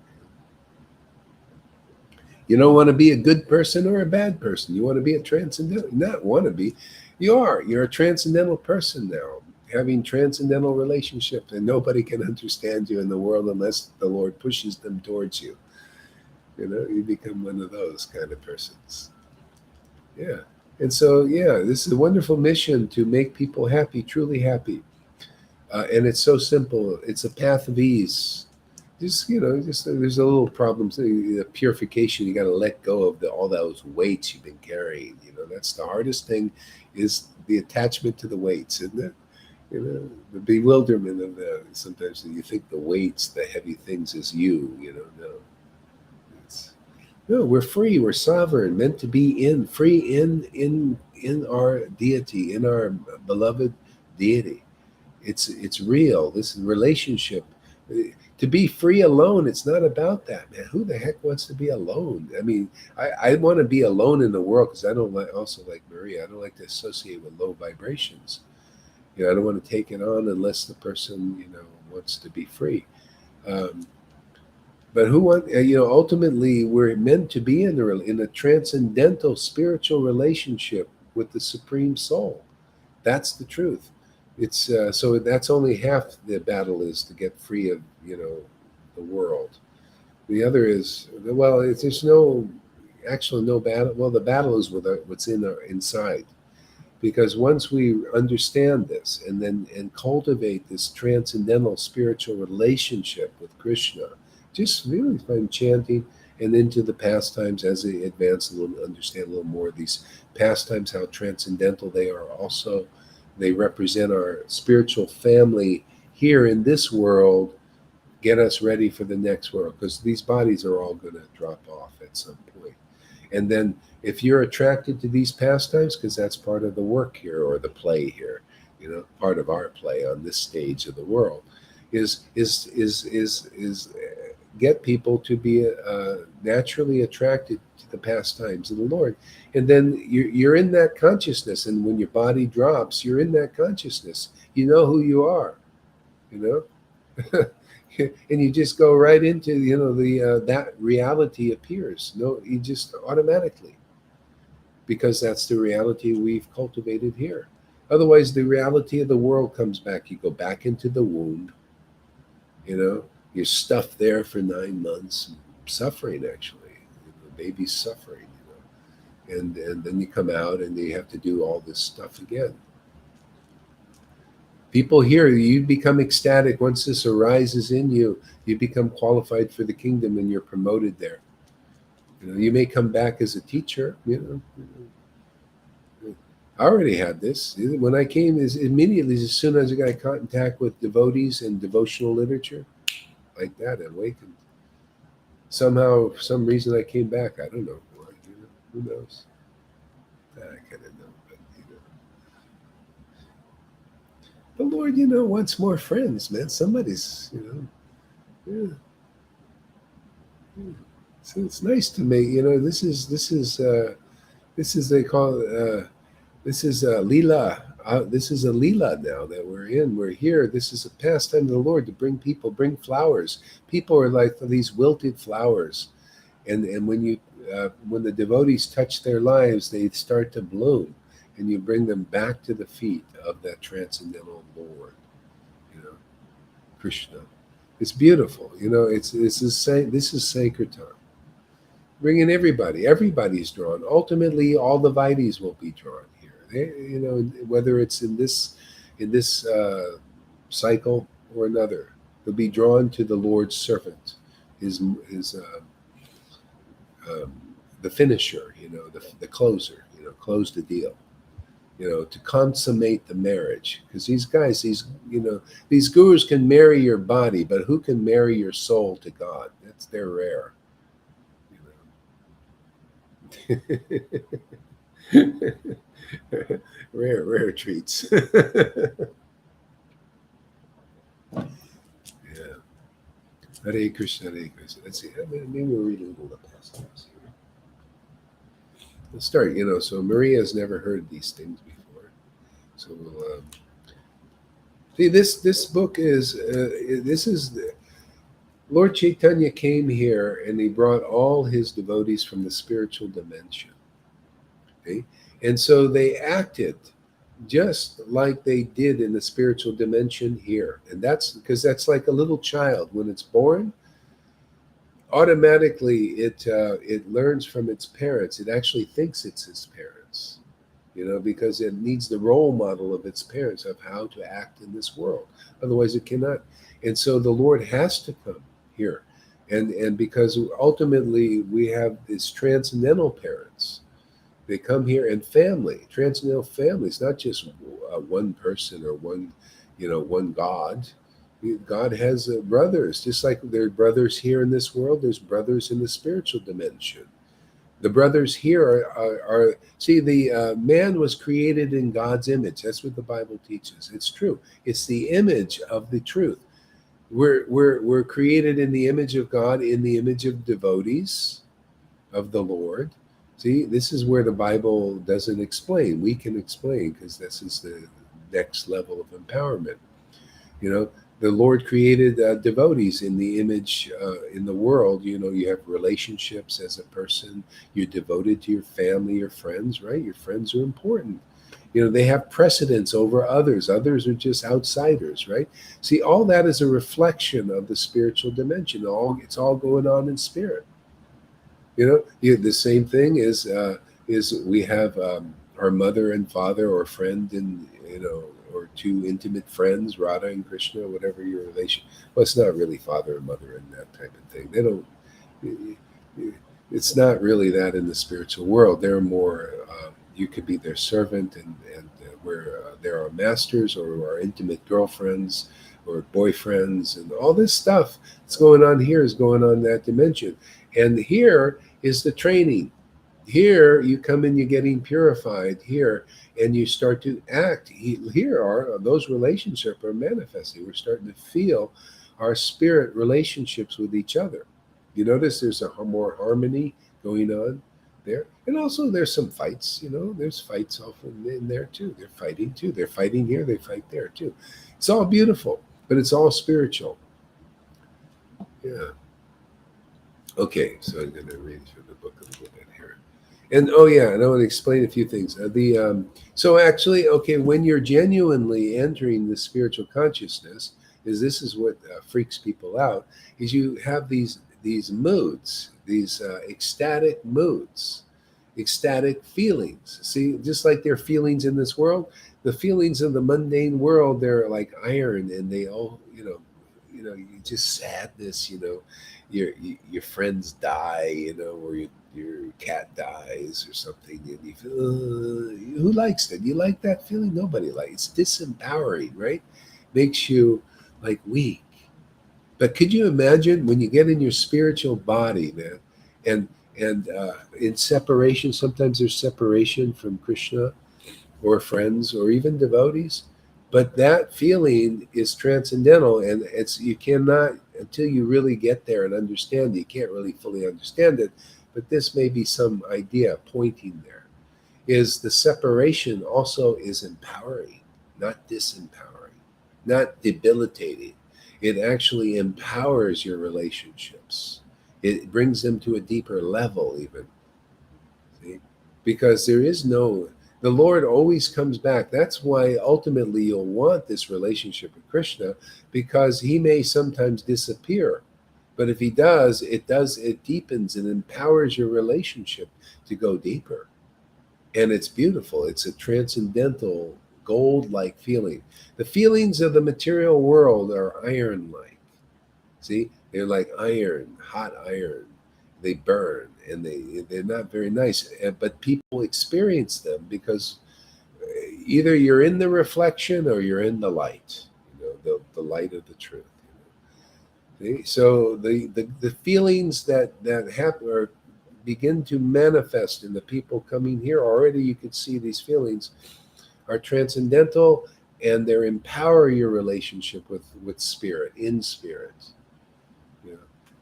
You don't want to be a good person or a bad person. You want to be a transcendental, not want to be. You're a transcendental person now, having transcendental relationship, and nobody can understand you in the world unless the Lord pushes them towards you. You become one of those kind of persons. Yeah. And so, yeah, this is a wonderful mission to make people happy, truly happy. And it's so simple. It's a path of ease. Just there's a little problem. The purification, you got to let go of all those weights you've been carrying. That's the hardest thing, is the attachment to the weights, isn't it? The bewilderment of that. Sometimes you think the weights, the heavy things is you, no. No, we're free. We're sovereign, meant to be free in our deity, in our beloved deity. It's real. This is relationship. To be free alone, it's not about that, man. Who the heck wants to be alone? I mean, I want to be alone in the world because I don't also like Maria. I don't like to associate with low vibrations. I don't want to take it on unless the person wants to be free. But ultimately, we're meant to be in a transcendental spiritual relationship with the Supreme Soul. That's the truth. It's so that's only half the battle, is to get free of the world. The other is, well, there's no battle. Well, the battle is with what's inside, because once we understand this and cultivate this transcendental spiritual relationship with Krishna. Just really find chanting and into the pastimes as they advance a little, understand a little more of these pastimes, how transcendental they are. Also, they represent our spiritual family here in this world, get us ready for the next world, because these bodies are all going to drop off at some point. And then if you're attracted to these pastimes, because that's part of the work here, or the play here, part of our play on this stage of the world, is get people to be naturally attracted to the pastimes of the Lord. And then you're in that consciousness. And when your body drops, you're in that consciousness. You know who you are, and you just go right into, that reality appears. No, you just automatically. because that's the reality we've cultivated here. Otherwise, the reality of the world comes back. You go back into the womb, you're stuffed there for 9 months, suffering actually. The baby's suffering, and then you come out and you have to do all this stuff again. People here, you become ecstatic. Once this arises in you, you become qualified for the kingdom and you're promoted there. You may come back as a teacher, I already had this. When I came, immediately as soon as I got in contact with devotees and devotional literature, like that, I awakened. Somehow, for some reason, I came back. I don't know why. Who knows? I kind of know, but the Lord, wants more friends, man. Somebody's, yeah. So it's nice to make. This is they call this is a lila. This is a lila now that we're in. We're here. This is a pastime of the Lord to bring people, bring flowers. People are like these wilted flowers, and when the devotees touch their lives, they start to bloom, and you bring them back to the feet of that transcendental Lord, Krishna. It's beautiful. This is sacred time. Bring in everybody. Everybody's drawn. Ultimately, all the Vaides will be drawn here. Whether it's in this cycle or another, they'll be drawn to the Lord's servant, the finisher, the closer, close the deal, to consummate the marriage. Because these guys, these gurus can marry your body, but who can marry your soul to God? They're rare. rare treats. Yeah. Hare Krishna, Hare Krishna. Let's see. Maybe we'll read a little of the pastimes here. Let's start. So Maria's never heard these things before. So we'll see. This book is Lord Caitanya came here and he brought all his devotees from the spiritual dimension. Okay? And so they acted just like they did in the spiritual dimension here. And that's because that's like a little child. When it's born, automatically it learns from its parents. It actually thinks it's its parents, because it needs the role model of its parents of how to act in this world. Otherwise it cannot. And so the Lord has to come here. And because ultimately we have these transcendental parents. They come here, and family, transcendental family. It's not just one person or one God. God has brothers, just like there are brothers here in this world. There's brothers in the spiritual dimension. The brothers here are see, the man was created in God's image. That's what the Bible teaches. It's true. It's the image of the truth. We're created in the image of God, in the image of devotees of the Lord. See, this is where the Bible doesn't explain. We can explain because this is the next level of empowerment. The Lord created devotees in the image in the world. You have relationships as a person. You're devoted to your family, your friends, right? Your friends are important. They have precedence over others. Others are just outsiders, right? See, all that is a reflection of the spiritual dimension. It's all going on in spirit. The same thing is we have our mother and father or friend and or two intimate friends, Radha and Krishna, whatever your relation. Well, it's not really father and mother and that type of thing. They don't. It's not really that in the spiritual world. They're more. You could be their servant, and where there are masters or our intimate girlfriends or boyfriends, and all this stuff that's going on here is going on in that dimension. And here is the training. Here you come in, you're getting purified here, and you start to act. Here are those relationships are manifesting. We're starting to feel our spirit relationships with each other. You notice there's a more harmony going on there. And also there's some fights, there's fights often in there too. They're fighting too. They're fighting here, they fight there too. It's all beautiful, but it's all spiritual. Yeah. Okay, so I'm going to read through the book a little bit here. And oh yeah, and I want to explain a few things. So actually, okay, when you're genuinely entering the spiritual consciousness, is this is what freaks people out, is you have these moods, these ecstatic moods, ecstatic feelings. See, just like there are feelings in this world, the feelings of the mundane world, they're like iron, and they all, you just sadness, your friends die, or your cat dies or something, and you feel, who likes that? You like that feeling? Nobody likes. It's disempowering, right? Makes you like weak. But could you imagine when you get in your spiritual body, man, and in separation? Sometimes there's separation from Krishna or friends or even devotees, but that feeling is transcendental, and it's you cannot, until you really get there and understand it, you can't really fully understand it. But this may be some idea pointing there, is the separation also is empowering, not disempowering, not debilitating. It actually empowers your relationships. It brings them to a deeper level, even. See? Because there is no, the Lord always comes back. That's why ultimately you'll want this relationship with Krishna, because he may sometimes disappear. But if he does, it deepens and empowers your relationship to go deeper. And it's beautiful. It's a transcendental, gold like feeling. The feelings of the material world are iron like. See, they're like iron, hot iron. They burn, and they're not very nice. But people experience them because either you're in the reflection or you're in the light. The light of the truth. See? So the feelings that happen or begin to manifest in the people coming here, already you can see these feelings are transcendental, and they empower your relationship with spirit, in spirit,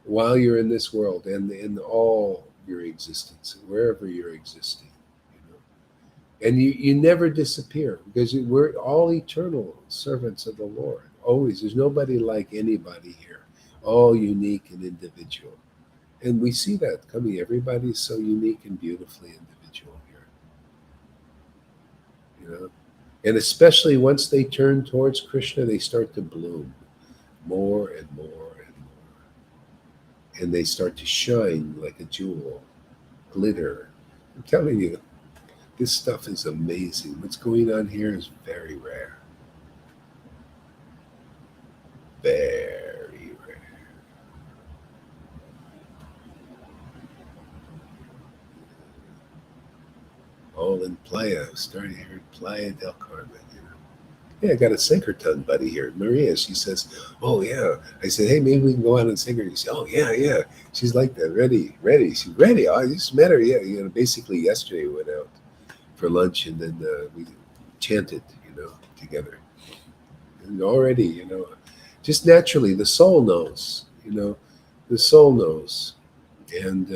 while you're in this world and in all your existence, wherever you're existing. And you never disappear, because we're all eternal servants of the Lord. Always. There's nobody like anybody here. All unique and individual. And we see that coming. Everybody is so unique and beautifully individual here. And especially once they turn towards Krishna, they start to bloom more and more and more. And they start to shine like a jewel, glitter. I'm telling you, this stuff is amazing. What's going on here is very rare. Very rare. All in Playa. Starting here in Playa del Carmen. Yeah, I got a Synchrotron buddy here, Maria. She says, "Oh yeah." I said, "Hey, maybe we can go out and sing her." She said, "Oh yeah, yeah." She's like that, ready, ready. She's ready. I just met her. Yeah, basically yesterday we went out for lunch, and then we chanted, together. And already, just naturally, the soul knows. The soul knows, and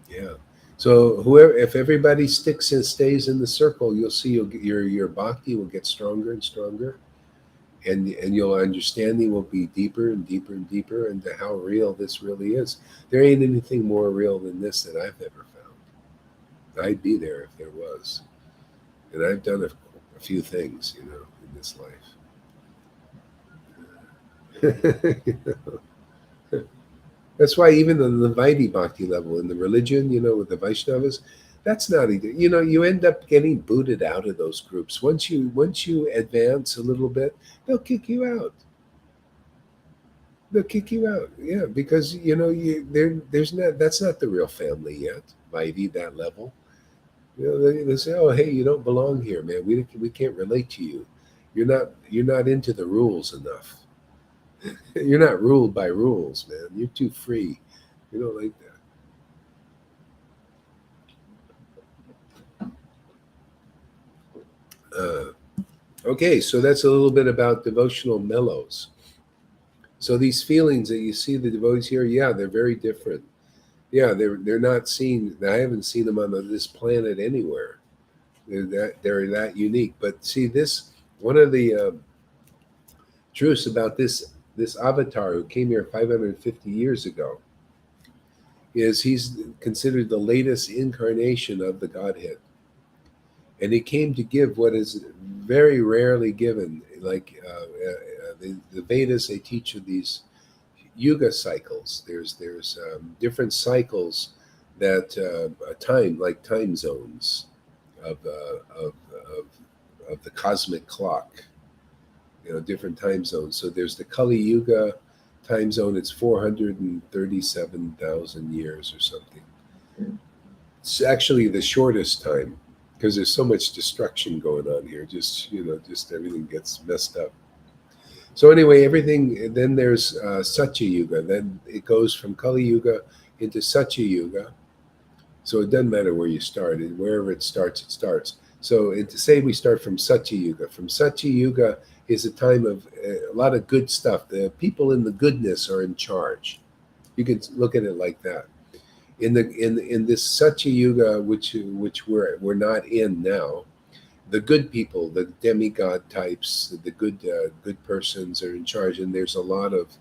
yeah. So whoever, if everybody sticks and stays in the circle, you'll see your bhakti will get stronger and stronger, and your understanding will be deeper and deeper and deeper into how real this really is. There ain't anything more real than this that I've ever found. I'd be there if there was, and I've done a few things, in this life. That's why even the Vaidhi Bhakti level in the religion, with the Vaishnavas, that's not either. You end up getting booted out of those groups. Once you advance a little bit, they'll kick you out. They'll kick you out. Yeah, because there's not, that's not the real family yet. Vaidhi, that level. They say, "Oh, hey, you don't belong here, man. We can't relate to you. You're not into the rules enough." You're not ruled by rules, man. You're too free. You don't like that. Okay, so that's a little bit about devotional mellows. So these feelings that you see the devotees here, yeah, they're very different. Yeah, they're not seen. I haven't seen them on this planet anywhere. They're that unique. But see, this one of the truths about this avatar who came here 550 years ago is he's considered the latest incarnation of the Godhead. And he came to give what is very rarely given. Like the Vedas, they teach of these yuga cycles. There's different cycles that time, like time zones of, of the cosmic clock, different time zones. So there's the Kali Yuga time zone. It's 437,000 years or something. It's actually the shortest time because there's so much destruction going on here. Just everything gets messed up. So anyway, everything. Then there's Satya Yuga. Then it goes from Kali Yuga into Satya Yuga. So it doesn't matter where you start. Wherever it starts, it starts. So to say we start from Satya Yuga. From Satya Yuga is a time of a lot of good stuff. The people in the goodness are in charge. You can look at it like that. In this Satya Yuga, which we're not in now, the good people, the demigod types, the good persons are in charge, and there's a lot of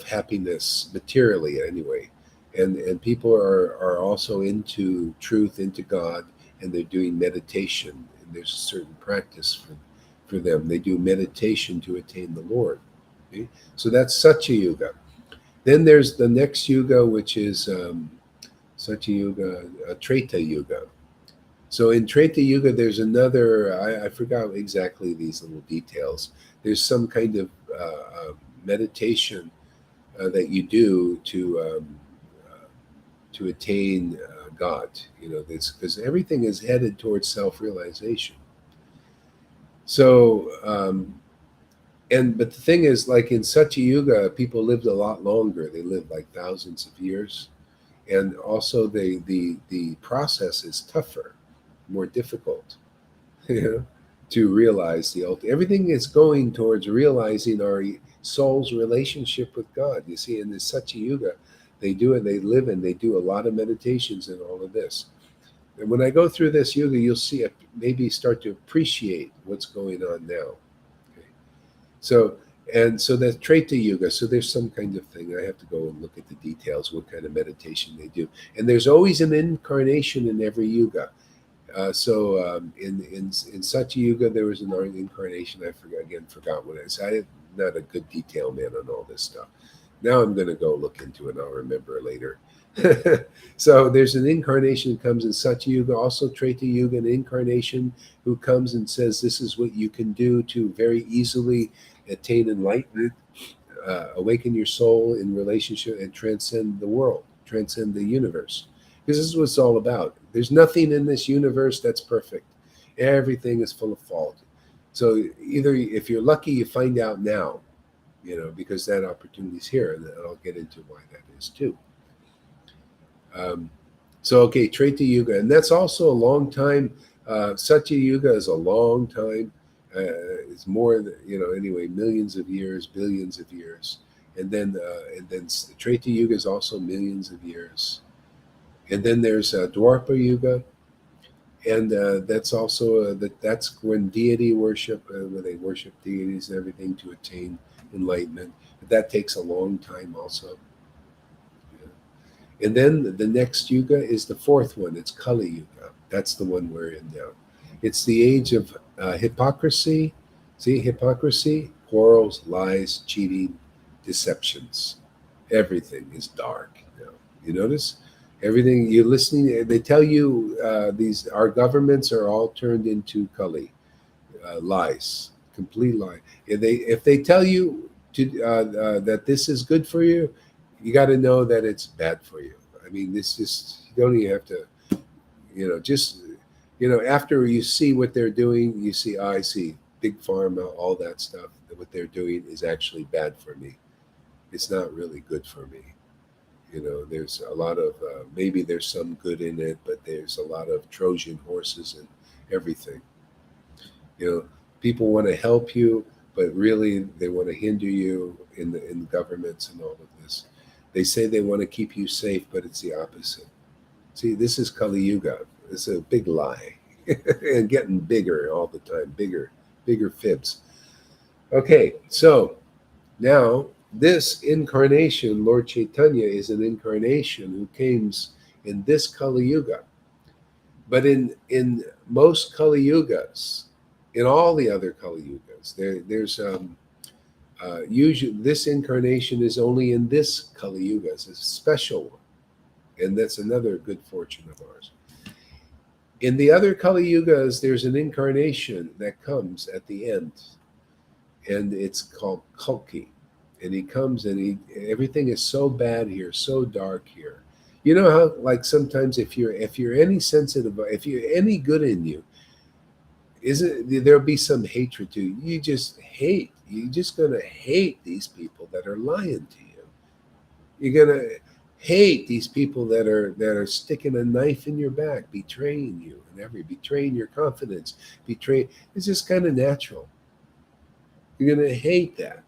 happiness materially anyway, and people are also into truth, into God, and they're doing meditation, and there's a certain practice for them. They do meditation to attain the Lord. Okay? So that's Satya Yuga. Then there's the next Yuga, which is Satya Yuga, Treta Yuga. So in Treta Yuga, there's another, I forgot exactly these little details. There's some kind of meditation that you do to attain God. Because everything is headed towards self-realization. So, but the thing is, like in Satya Yuga, people lived a lot longer. They lived like thousands of years. And also the process is tougher, more difficult, to realize the ultimate. Everything is going towards realizing our soul's relationship with God. You see, in the Satya Yuga, they do it, they live in, they do a lot of meditations and all of this. And when I go through this Yuga, you'll see it, maybe start to appreciate what's going on now. Okay. So that's Treta Yuga. So there's some kind of thing. I have to go and look at the details, what kind of meditation they do. And there's always an incarnation in every Yuga. In Satya Yuga, there was an incarnation. I forgot what it is. I'm not a good detail man on all this stuff. Now I'm going to go look into it and I'll remember later. So there's an incarnation that comes in Satya Yuga, also Treta Yuga, an incarnation who comes and says, this is what you can do to very easily attain enlightenment, awaken your soul in relationship and transcend the world, transcend the universe. Because this is what it's all about. There's nothing in this universe that's perfect. Everything is full of fault. So either if you're lucky, you find out now, because that opportunity is here, and I'll get into why that is too. Treta Yuga, and that's also a long time. Satya Yuga is a long time. It's more than, anyway, millions of years, billions of years, and then Treta Yuga is also millions of years, and then there's Dwapara Yuga, and that's also that's when deity worship, when they worship deities and everything to attain enlightenment. But that takes a long time also. And then the next Yuga is the fourth one. It's Kali Yuga. That's the one we're in now. It's the age of hypocrisy. See, hypocrisy, quarrels, lies, cheating, deceptions. Everything is dark now. You notice? Everything you're listening, they tell you our governments are all turned into Kali, lies, complete lie. If they tell you that this is good for you, you got to know that it's bad for you. I mean, this just, you don't even have to, after you see what they're doing, you see, I see big pharma, all that stuff, that what they're doing is actually bad for me. It's not really good for me. There's a lot of, maybe there's some good in it, but there's a lot of Trojan horses and everything. People want to help you, but really they want to hinder you in governments and all of this. They say they want to keep you safe, but it's the opposite. See, this is Kali Yuga. It's a big lie and getting bigger all the time, bigger fibs. Okay, so now This incarnation, Lord Caitanya, is an incarnation who came in this Kali Yuga. But in most Kali Yugas, in all the other Kali Yugas, there's usually this incarnation is only in this Kali Yuga. It's a special one, and that's another good fortune of ours. In the other Kali Yugas, there's an incarnation that comes at the end, and it's called Kalki. And he comes and everything is so bad here, so dark here. You know how, like, sometimes if you're any sensitive, if you're any good in you, isn't there'll be some hatred to you. You just hate. You're just gonna hate these people that are lying to you. You're gonna hate these people that are sticking a knife in your back, betraying you, and betraying your confidence, It's just kind of natural. You're gonna hate that.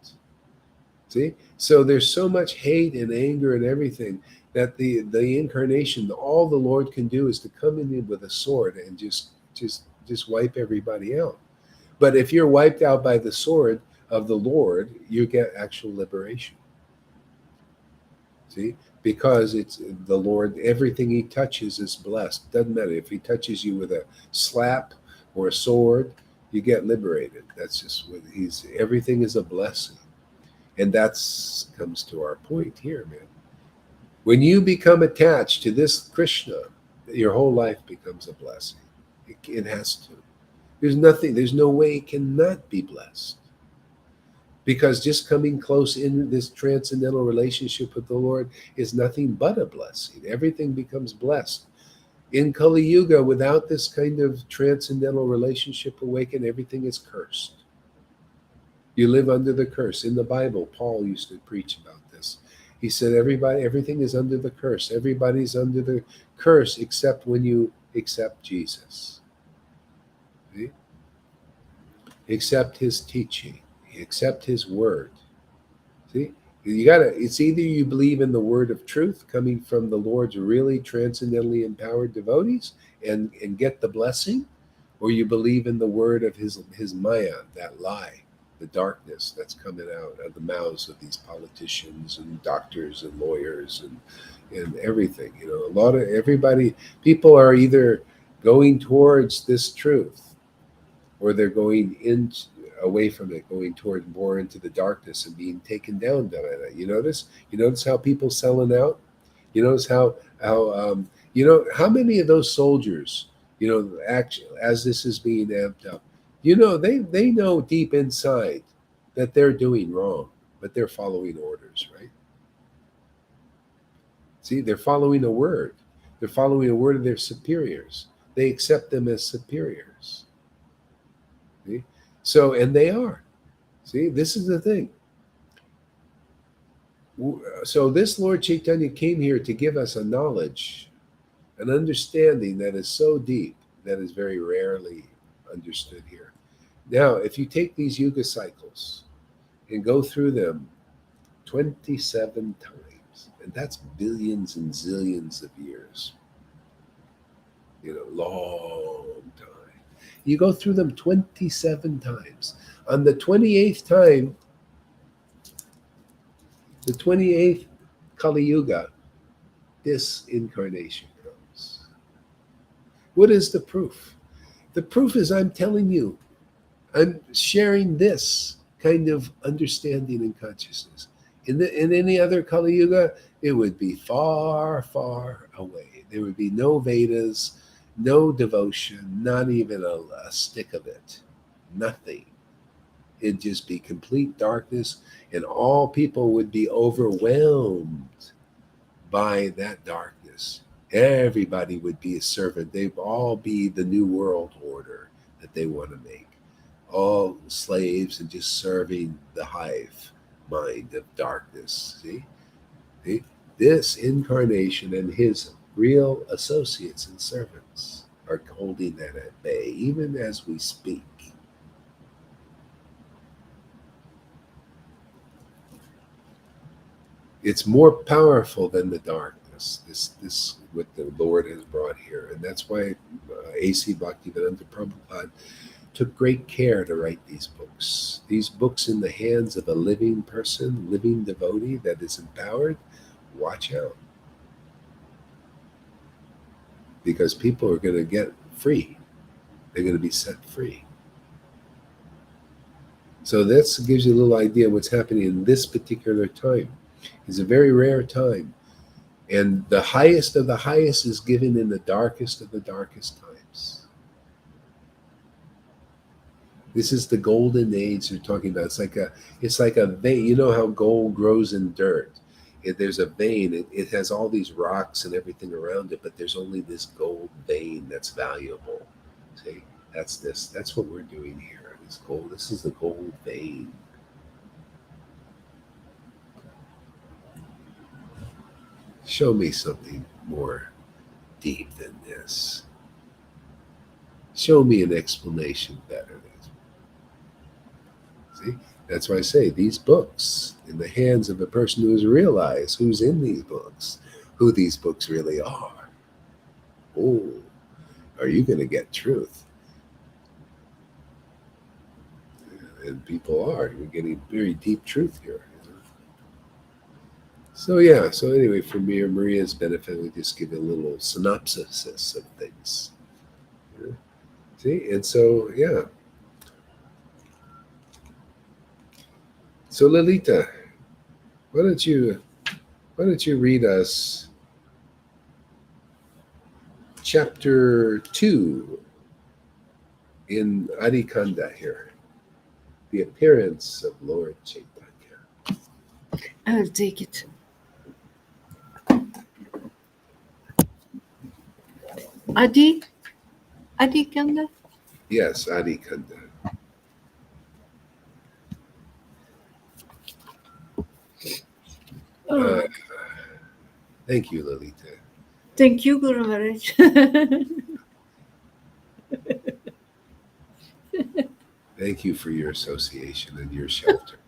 See, so there's so much hate and anger and everything that the incarnation, all the Lord can do is to come in with a sword and just wipe everybody out. But if you're wiped out by the sword of the Lord, you get actual liberation. See, because it's the Lord, everything he touches is blessed. Doesn't matter if he touches you with a slap or a sword, you get liberated. That's just what everything is a blessing. And that's comes to our point here, man. When you become attached to this Krishna, your whole life becomes a blessing. It has to. There's no way it cannot be blessed. Because just coming close in this transcendental relationship with the Lord is nothing but a blessing. Everything becomes blessed. In Kali Yuga, without this kind of transcendental relationship awakened, everything is cursed. You live under the curse. In the Bible, Paul used to preach about this. He said, everything is under the curse. Everybody's under the curse except when you accept Jesus. See? Accept his teaching. Accept his word. See? It's either you believe in the word of truth coming from the Lord's really transcendentally empowered devotees and get the blessing, or you believe in the word of his Maya, that lie. The darkness that's coming out of the mouths of these politicians and doctors and lawyers and everything. People are either going towards this truth, or they're going away from it, going toward more into the darkness and being taken down by that. You notice how people selling out. You notice how how many of those soldiers, actually, as this is being amped up, they know deep inside that they're doing wrong, but they're following orders, right? See, they're following a word. They're following a word of their superiors. They accept them as superiors. See? So, and they are. See, this is the thing. So this Lord Caitanya came here to give us a knowledge, an understanding that is so deep, that is very rarely understood here. Now, if you take these yuga cycles and go through them 27 times, and that's billions and zillions of years, long time. You go through them 27 times. On the 28th time, the 28th Kali Yuga, this incarnation comes. What is the proof? The proof is I'm telling you, I'm sharing this kind of understanding and consciousness. In any other Kali Yuga, it would be far, far away. There would be no Vedas, no devotion, not even a stick of it. Nothing. It'd just be complete darkness, and all people would be overwhelmed by that darkness. Everybody would be a servant. They'd all be the new world order that they want to make. All slaves and just serving the hive mind of darkness. See? This incarnation and his real associates and servants are holding that at bay, even as we speak. It's more powerful than the darkness. This what the Lord has brought here, and that's why A.C. Bhaktivedanta Prabhupada took great care to write these books. These books in the hands of a living person, living devotee that is empowered, watch out. Because people are going to get free. They're going to be set free. So this gives you a little idea of what's happening in this particular time. It's a very rare time. And the highest of the highest is given in the darkest of the darkest times. This is the golden age you're talking about. It's like a vein. You know how gold grows in dirt. There's a vein. It has all these rocks and everything around it, but there's only this gold vein that's valuable. See, that's this. That's what we're doing here. This gold. This is the gold vein. Show me something more deep than this. Show me an explanation better. See, that's why I say these books in the hands of a person who has realized who's in these books, who these books really are. Oh, are you going to get truth? And people are. You're getting very deep truth here. So yeah, so anyway, for me or Maria's benefit, we just give a little synopsis of things. Yeah. See, and so yeah. So Lalita, why don't you read us chapter 2 in Adikanda here, the appearance of Lord Caitanya. I will take it. Adi Kanda? Yes, Adikanda. Thank you, Lalita. Thank you, Guru Maharaj. Thank you for your association and your shelter.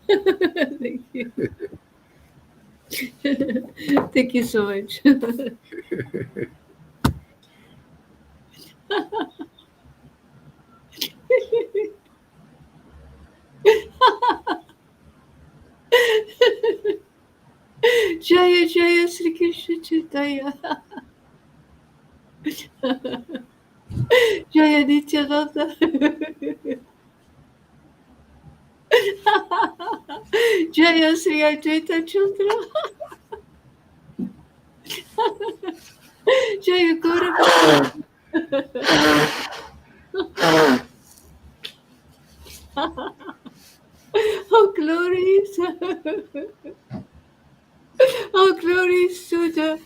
Thank you. Thank you so much. Jaya Jaya Sri Krishna Chaitanya. Jaya Nityananda. Jaya Sri Advaita Chandra. Jaya Guru. Oh, glories. Oh, glories to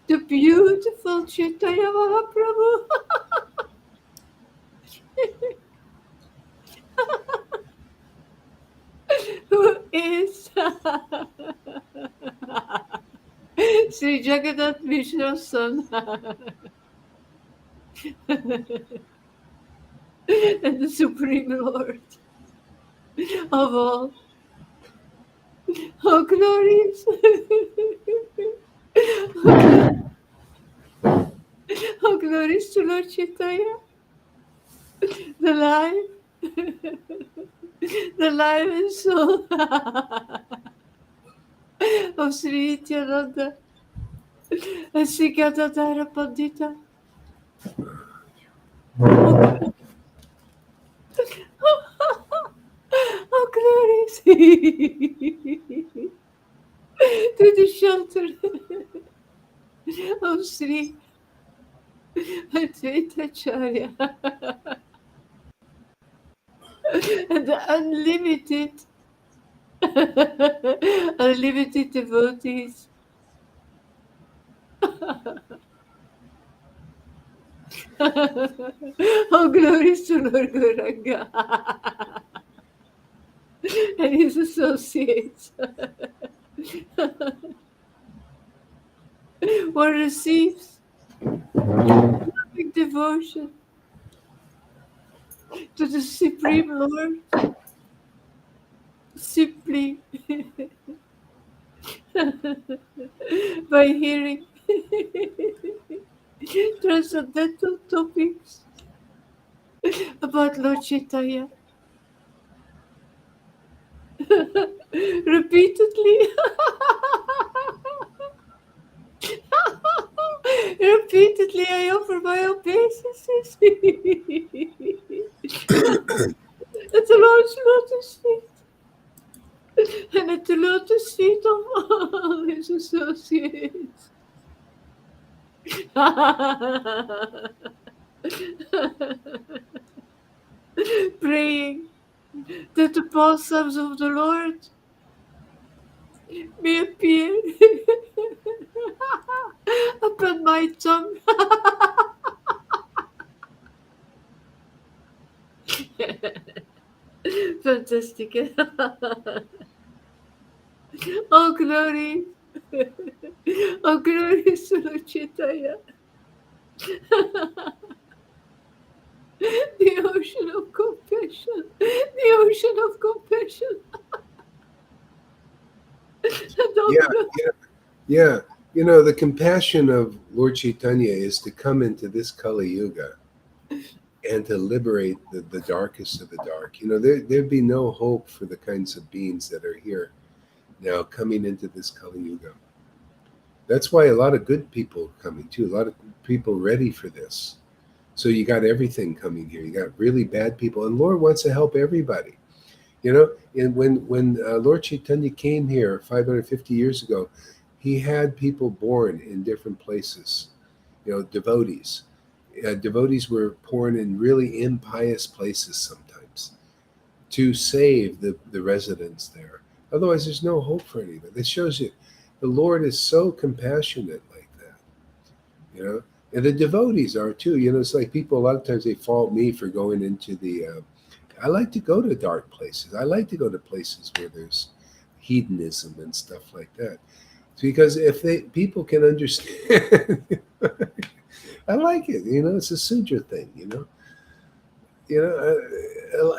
the beautiful Chaitanya Mahaprabhu. Who is Sri Jagannath Vishnu's son and the Supreme Lord of all. Oh, glories. Oh, glories to Lord Caitanya, the life and soul of Sri Nityananda and Sri Gadadhara Pandita. Oh, glories to the shelter of Sri Advaitacharya and the unlimited devotees. Oh, glories to Lord Gauranga and his associates. One receives loving devotion to the Supreme Lord simply by hearing transcendental topics about Lord Caitanya. Repeatedly. Repeatedly, I offer my obeisances. At the Lord's lotus feet, and at the lotus feet of all his associates. Praying that the balsams of the Lord may appear upon my tongue. Fantastic. Oh, glory. Oh, glorious Lord Chaitanya. The ocean of compassion. The ocean of compassion. And oh, Yeah, glory. yeah, yeah. You know, the compassion of Lord Chaitanya is to come into this Kali Yuga and to liberate the darkest of the dark. You know, there'd be no hope for the kinds of beings that are here now coming into this Kali Yuga. That's why a lot of good people are coming too. A lot of people ready for this. So you got everything coming here. You got really bad people, and Lord wants to help everybody. You know, and when Lord Chaitanya came here 550 years ago, he had people born in different places. You know, devotees. Devotees were born in really impious places sometimes to save the residents there. Otherwise, there's no hope for anybody. This shows you the Lord is so compassionate like that. You know, and the devotees are too. You know, it's like people a lot of times they fault me for going into the. I like to go to dark places. I like to go to places where there's hedonism and stuff like that. Because if they people can understand, I like it. You know, it's a sutra thing. You know,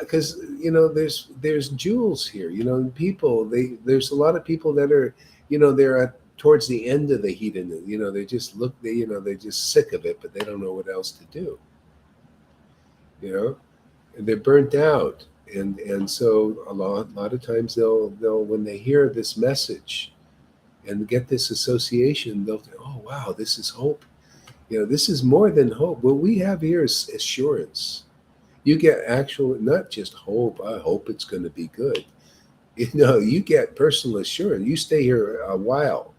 because you know there's jewels here. You know, people there's a lot of people that are they're at towards the end of the hedonism. You know, they just they're just sick of it, but they don't know what else to do. You know, and they're burnt out, and so a lot of times they'll when they hear this message and get this association, they'll think, oh wow, this is hope. You know, this is more than hope. What we have here is assurance. You get actual, not just hope. I hope it's going to be good. You know, you get personal assurance. You stay here a while,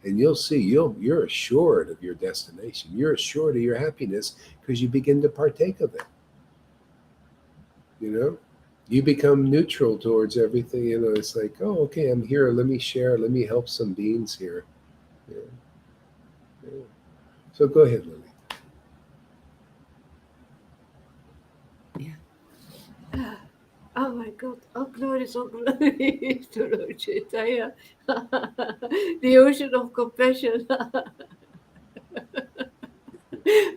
and you'll see you're assured of your destination. You're assured of your happiness because you begin to partake of it. You know, you become neutral towards everything. You know, it's like, oh, okay, I'm here. Let me share. Let me help some beings here. Yeah, yeah. So go ahead, Lily. Oh my God, oh glory, so glory to Lord Chaitanya, the ocean of compassion,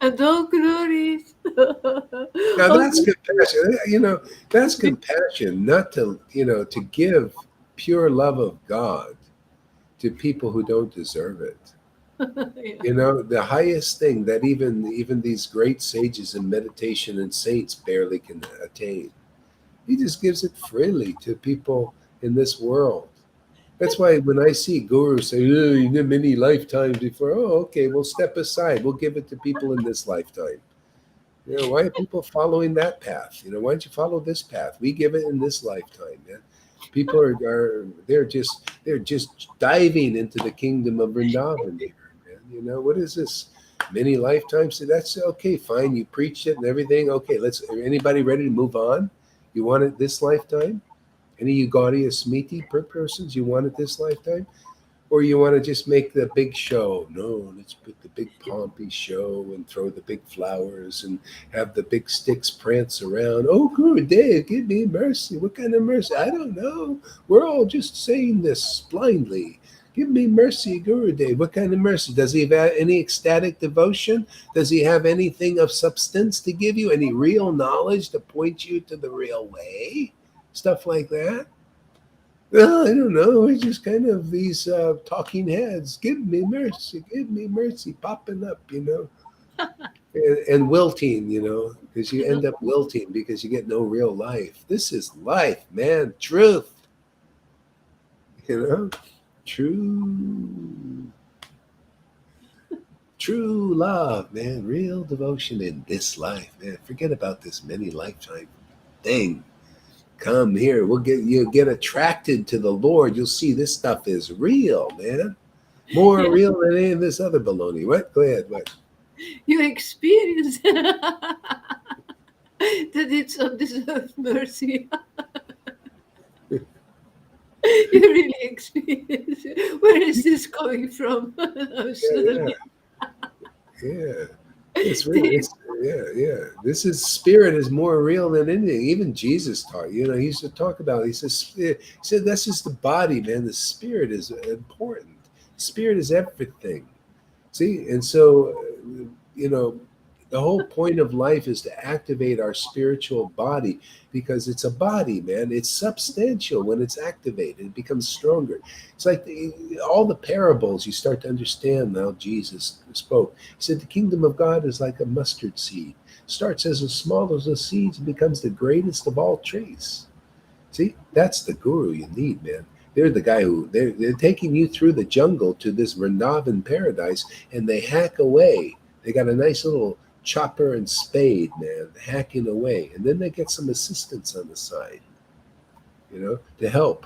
and all glories. Now Oh, that's compassion. You know, that's compassion, not to, to give pure love of God to people who don't deserve it. yeah. You know, the highest thing that even these great sages in meditation and saints barely can attain. He just gives it freely to people in this world. That's why when I see gurus say, oh, you did many lifetimes before, oh, okay, we'll step aside. We'll give it to people in this lifetime. You know, why are people following that path? You know, why don't you follow this path? We give it in this lifetime, man. People are they're just diving into the kingdom of Vrindavan here, man. You know, what is this? Many lifetimes? So that's okay, fine. You preached it and everything. Okay, let's anybody ready to move on? You want it this lifetime? Any you Gaudiya Smiti per persons you want it this lifetime? Or you want to just make the big show? No, let's put the big pompy show and throw the big flowers and have the big sticks prance around. Oh, Gurudev, give me mercy. What kind of mercy? I don't know. We're all just saying this blindly. Give me mercy, Gurudev. What kind of mercy? Does he have any ecstatic devotion? Does he have anything of substance to give you? Any real knowledge to point you to the real way? Stuff like that. Well, I don't know. It's just kind of these talking heads. Give me mercy, popping up. and wilting, because you end up wilting because you get no real life. This is life, man. Truth, true, true love, man. Real devotion in this life, man. Forget about this many lifetime thing. Come here. You'll get attracted to the Lord. You'll see this stuff is real, man. More real than any of this other baloney. What? Go ahead. What? You experience that it's undeserved mercy. You really experience it. Where is this coming from? Yeah. It's real. This is spirit is more real than anything. Even Jesus taught. He used to talk about. He said that's just the body, man. The spirit is important. Spirit is everything. See, and so the whole point of life is to activate our spiritual body, because it's a body, man. It's substantial when it's activated. It becomes stronger. It's like all the parables you start to understand now. Jesus spoke. He said the kingdom of God is like a mustard seed. Starts as small as a seed and becomes the greatest of all trees. See, that's the guru you need, man. They're the guy who they're taking you through the jungle to this Vrindavan paradise, and they hack away. They got a nice little chopper and spade, man, hacking away, and then they get some assistance on the side, to help.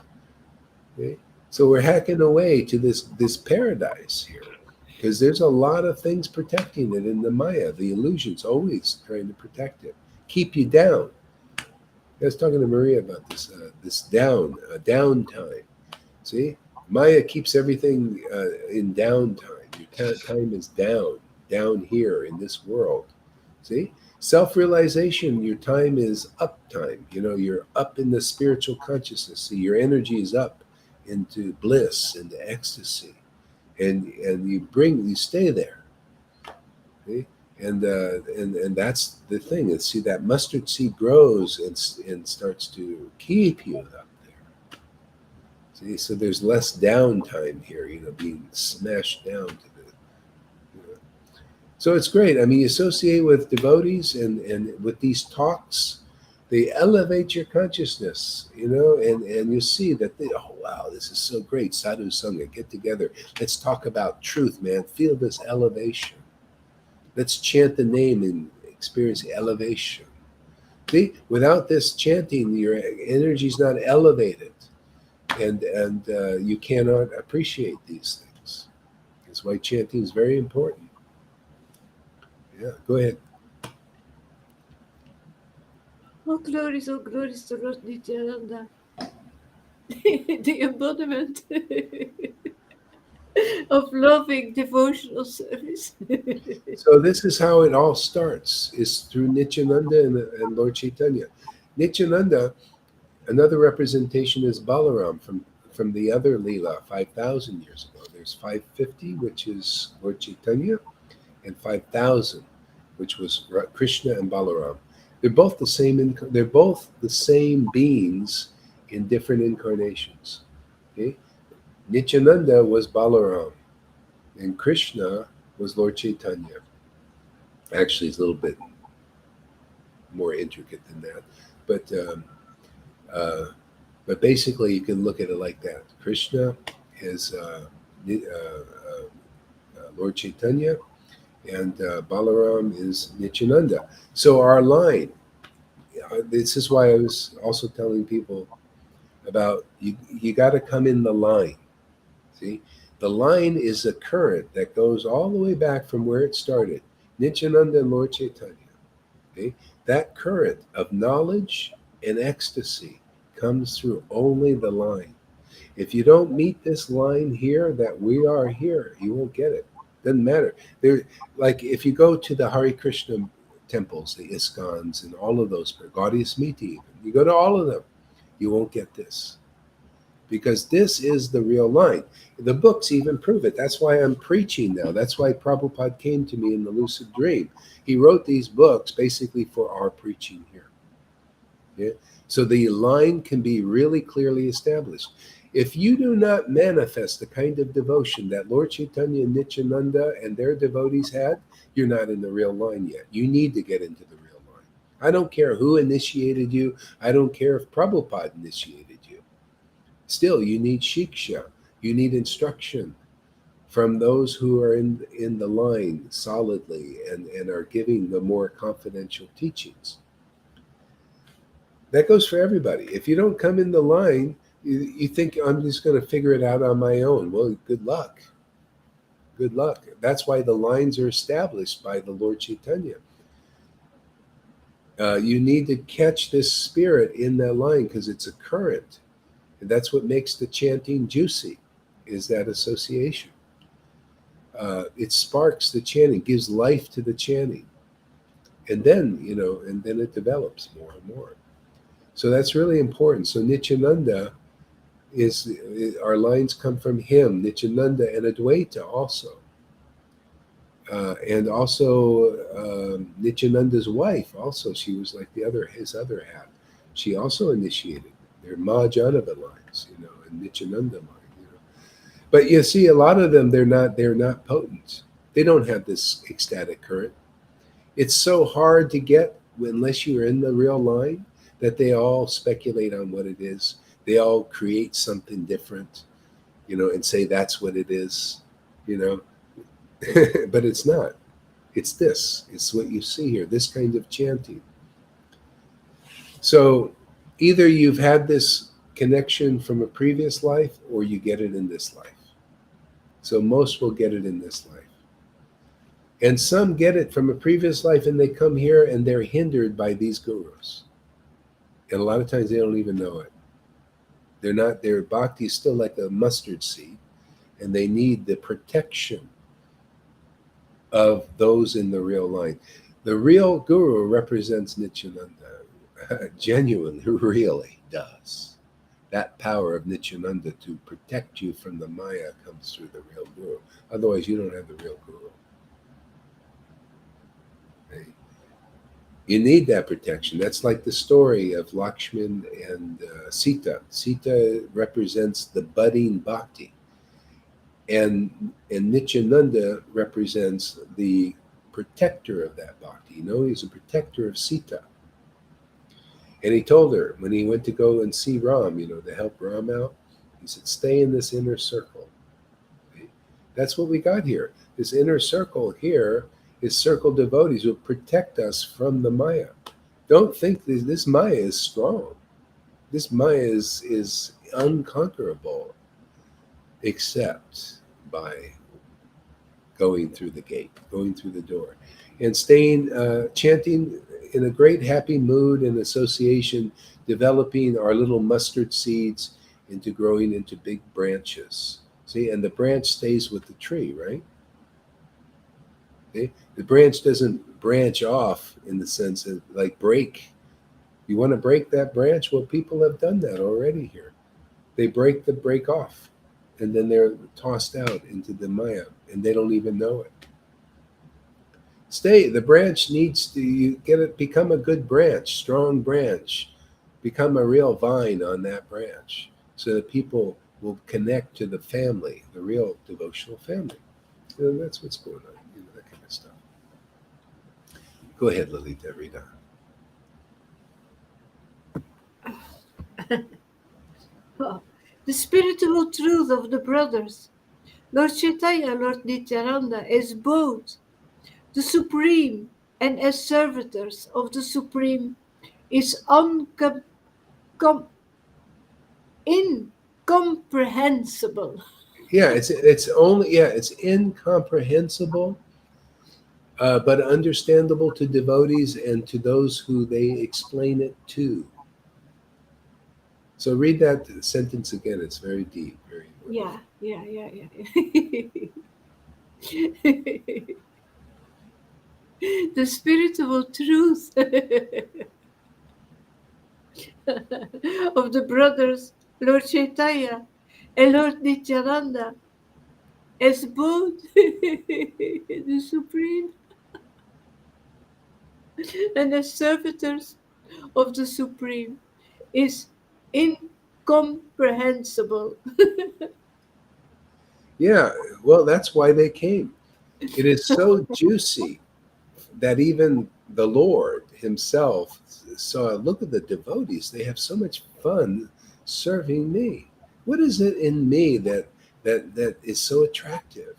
Okay? So we're hacking away to this paradise here, because there's a lot of things protecting it in the Maya. The illusion's always trying to protect it, keep you down. I was talking to Maria about this downtime. See, Maya keeps everything in downtime. Your time is down here in this world. See, self-realization, your time is up time. You're up in the spiritual consciousness. See, your energy is up into bliss, into ecstasy, and you stay there. See? And that's the thing. And see, that mustard seed grows and starts to keep you up there. See, so there's less downtime here, being smashed down to the. So it's great. I mean, you associate with devotees and with these talks, they elevate your consciousness, and you see that oh wow, this is so great. Sadhu Sangha, get together. Let's talk about truth, man. Feel this elevation. Let's chant the name and experience the elevation. See, without this chanting, your energy is not elevated, and you cannot appreciate these things. That's why chanting is very important. Yeah, go ahead. Oh, glories to Lord Nityananda. The embodiment of loving devotional service. So this is how it all starts, is through Nityananda and Lord Caitanya. Nityananda, another representation is Balaram from the other Leela 5,000 years ago. There's 550, which is Lord Caitanya, and 5,000, which was Krishna and Balaram. They're both the same. They're both the same beings in different incarnations. Okay? Nityananda was Balaram, and Krishna was Lord Caitanya. Actually, it's a little bit more intricate than that, but basically, you can look at it like that. Krishna is Lord Caitanya, and Balaram is Nityananda. So our line. This is why I was also telling people about you got to come in the line. See, the line is a current that goes all the way back from where it started, Nityananda and Lord Caitanya. Okay, that current of knowledge and ecstasy comes through only the line. If you don't meet this line here, that we are here, you won't get it. Doesn't matter. Like if you go to the Hare Krishna temples, the ISKCONs, and all of those, Gaudiya Smiti, even, you go to all of them, you won't get this. Because this is the real line. The books even prove it. That's why I'm preaching now. That's why Prabhupada came to me in the lucid dream. He wrote these books basically for our preaching here. Yeah? So the line can be really clearly established. If you do not manifest the kind of devotion that Lord Caitanya and Nityananda and their devotees had, you're not in the real line yet. You need to get into the real line. I don't care who initiated you. I don't care if Prabhupada initiated you. Still, you need shiksha. You need instruction from those who are in the line solidly and are giving the more confidential teachings. That goes for everybody. If you don't come in the line, you think I'm just going to figure it out on my own. Well, good luck. Good luck. That's why the lines are established by the Lord Caitanya. You need to catch this spirit in that line because it's a current. And that's what makes the chanting juicy, is that association. It sparks the chanting, gives life to the chanting. And then, and then it develops more and more. So that's really important. So Nityananda our lines come from him, Nityananda and Advaita also. And also Nityananda's wife, also, she was like his other half. She also initiated. They're Mahajanava lines, and Nityananda line. But you see, a lot of them, they're not potent. They don't have this ecstatic current. It's so hard to get unless you're in the real line that they all speculate on what it is. They all create something different, and say that's what it is, but it's not. It's this. It's what you see here, this kind of chanting. So either you've had this connection from a previous life or you get it in this life. So most will get it in this life. And some get it from a previous life and they come here and they're hindered by these gurus. And a lot of times they don't even know it. Their bhakti is still like a mustard seed, and they need the protection of those in the real line. The real guru represents Nityananda, genuinely, really does. That power of Nityananda to protect you from the Maya comes through the real guru. Otherwise, you don't have the real guru. Okay? You need that protection. That's like the story of Lakshman and Sita. Sita represents the budding bhakti. And Nityananda represents the protector of that bhakti. He's a protector of Sita. And he told her, when he went to go and see Ram, to help Ram out, he said, stay in this inner circle. Okay? That's what we got here. This inner circle here is circle devotees who protect us from the Maya. Don't think this Maya is strong. This Maya is unconquerable, except by going through the gate, going through the door, and staying, chanting in a great happy mood and association, developing our little mustard seeds into growing into big branches. See, and the branch stays with the tree, right? Okay? The branch doesn't branch off in the sense of like break. You want to break that branch? Well, people have done that already here. They break off, and then they're tossed out into the Maya, and they don't even know it. The branch needs to become a good branch, strong branch, become a real vine on that branch, so that people will connect to the family, the real devotional family. And that's what's going on, that kind of stuff. Go ahead, Lalita, read Oh, the spiritual truth of the brothers, Lord Caitanya, Lord Nityananda, as both the Supreme and as servitors of the Supreme, is incomprehensible. Yeah, it's incomprehensible, but understandable to devotees and to those who they explain it to. So read that sentence again. It's very deep, very important. Yeah. The spiritual truth of the brothers, Lord Caitanya and Lord Nityananda, as both the Supreme and as servitors of the Supreme is incomprehensible. Yeah, well, that's why they came. It is so juicy that even the Lord himself saw, look at the devotees. They have so much fun serving me. What is it in me that is so attractive?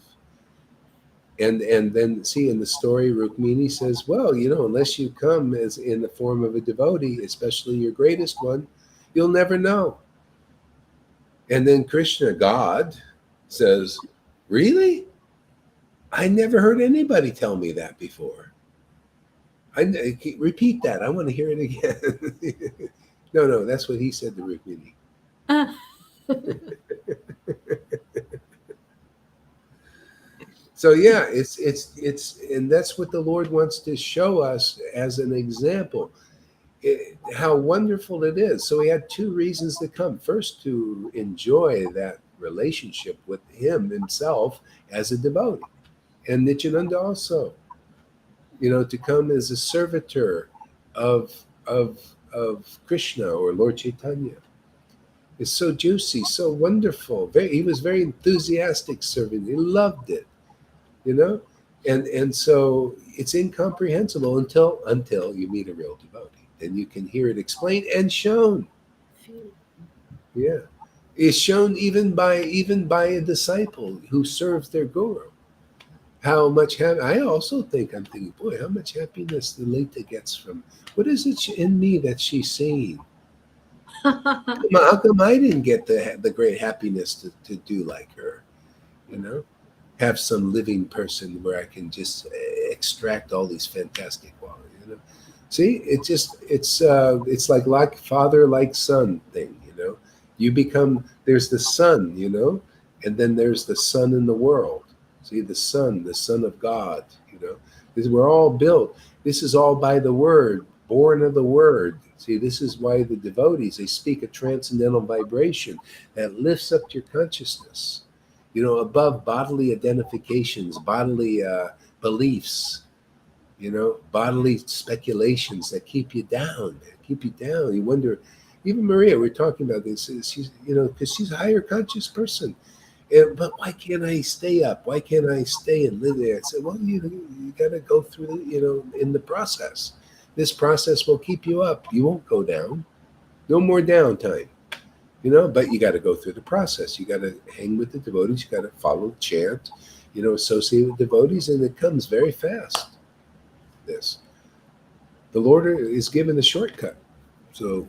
And then see in the story, Rukmini says, well, unless you come as in the form of a devotee, especially your greatest one, you'll never know. And then Krishna, God, says, really? I never heard anybody tell me that before. Repeat that. I want to hear it again. No, that's what he said to Rukmini. So yeah, it's and that's what the Lord wants to show us as an example. How wonderful it is. So he had two reasons to come. First, to enjoy that relationship with him himself as a devotee, and Nityananda also, to come as a servitor of Krishna or Lord Caitanya. It's so juicy, so wonderful. He was very enthusiastic serving. He loved it, you know, and so it's incomprehensible until you meet a real devotee. Then you can hear it explained and shown. Yeah, it's shown even by a disciple who serves their guru. How much I also think, I'm thinking, boy, how much happiness the Lita gets from, what is it in me that she's seeing? How come I didn't get the great happiness to do like her? Have some living person where I can just extract all these fantastic qualities. See, it's like father like son thing. You become, there's the son, and then there's the son in the world. See, the son of God. We're all built. This is all by the word, born of the word. See, this is why the devotees, they speak a transcendental vibration that lifts up your consciousness, above bodily identifications, bodily beliefs, bodily speculations that keep you down, You wonder, even Maria, we're talking about this, she's, because she's a higher conscious person. But why can't I stay up? Why can't I stay and live there? I said, well, you got to go through in the process. This process will keep you up. You won't go down. No more downtime. But you got to go through the process. You got to hang with the devotees. You got to follow the chant, associate with devotees, and it comes very fast. The Lord is given the shortcut. So,